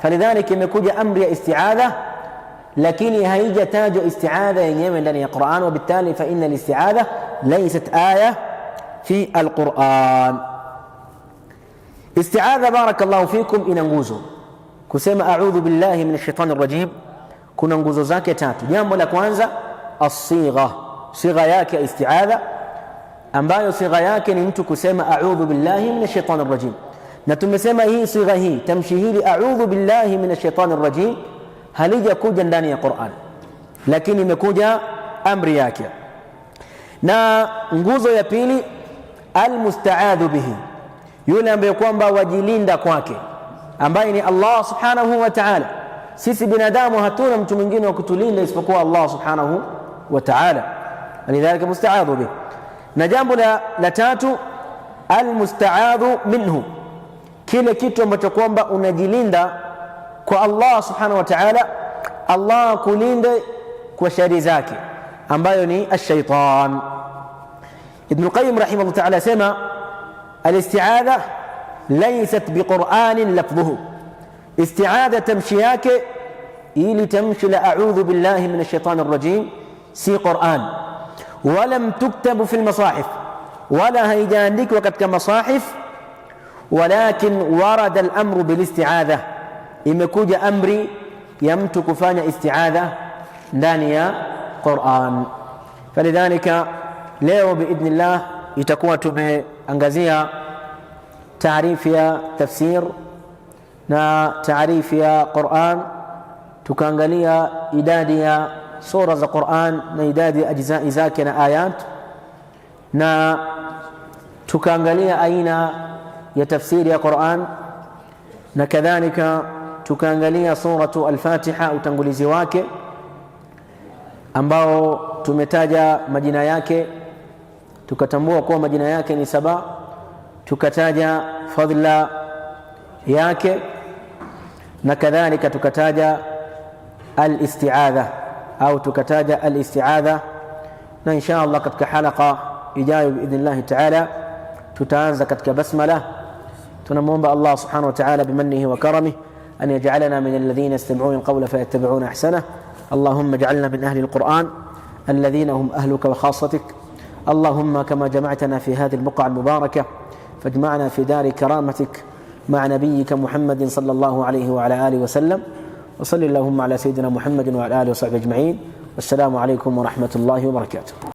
فلذلك imekuja amri ya isti'adha lakini haijatajwa isti'adha yenyewe ndani ya Qur'an, وبالتالي فإن الاستعاذة ليست آية في القرآن. استعاذة بارك الله فيكم ina nguzo. Kusema a'udhu billahi minash shaitani rajim kuna nguzo zake tatu. Jambo la kwanza as-sigha, sigha yake isti'adha, ambayo sigha yake ni mtu kusema a'udhu billahi minash shaitani rajim. Na tumesema hii sigha hii, tamshi hili a'udhu billahi minash shaitani rajim halija kuja ndani ya Qur'an, lakini imekuja amri yake. Na nguzo ya pili almusta'adhu bihi, yule ambaye kwamba wajilinda kwake, ambaye ni Allah subhanahu wa ta'ala. Sisi binadamu hatuna mtu mwingine wa kutulinda isipokuwa Allah subhanahu wa ta'ala, lidhalika musta'adhu bihi. Na jambo la tatu almusta'adhu minhu, kile kitu ambacho kwamba unajilinda kwa Allah subhanahu wa ta'ala, Allah kulinde kwa shari zake, ambayo ni ash-shaytan. Ibn al-Qayyim rahimahullah ta'ala sema al-isti'adha laysat biqur'anin lafdhuhu, isti'adha tamshi yake ili tamshi la a'udhu billahi minash shaitanir rajim si Qur'an, walam tuktabu fil masahif, wala haijaandikwa katika masahif, walakin warada al-amru bil isti'adha, imekuja amri ya mtu kufanya isti'adha ndani ya Qur'an. Falidhalika leo biidhnillah itakuwa tumeangazia taarifu ya tafsir na taarifu ya Qur'an, tukaangalia idadi ya sura za Qur'an na idadi ya ajzai zake na ayat, na tukaangalia aina ya tafsiri ya Qur'an, na kadhalika tukaangalia suratu al-Fatiha utangulizi wake ambao tumetaja majina yake, tukatambua kuwa majina yake ni 7, tukataja fadhila yake, na kadhalika tukataja al-isti'adha au tukataja al-isti'adha. Na insha Allah katika halqa ijayo biidhnillah ta'ala tutaanza katika basmala. Tunamuomba Allah subhanahu wa ta'ala bimannihi wa karamihi أن يجعلنا من الذين يستمعون القول فيتبعون أحسنه. اللهم اجعلنا من أهل القرآن الذين هم أهلك وخاصتك. اللهم كما جمعتنا في هذه البقعة المباركة فاجمعنا في دار كرامتك مع نبيك محمد صلى الله عليه وعلى آله وسلم. وصل اللهم على سيدنا محمد وعلى آله وصحبه أجمعين. والسلام عليكم ورحمة الله وبركاته.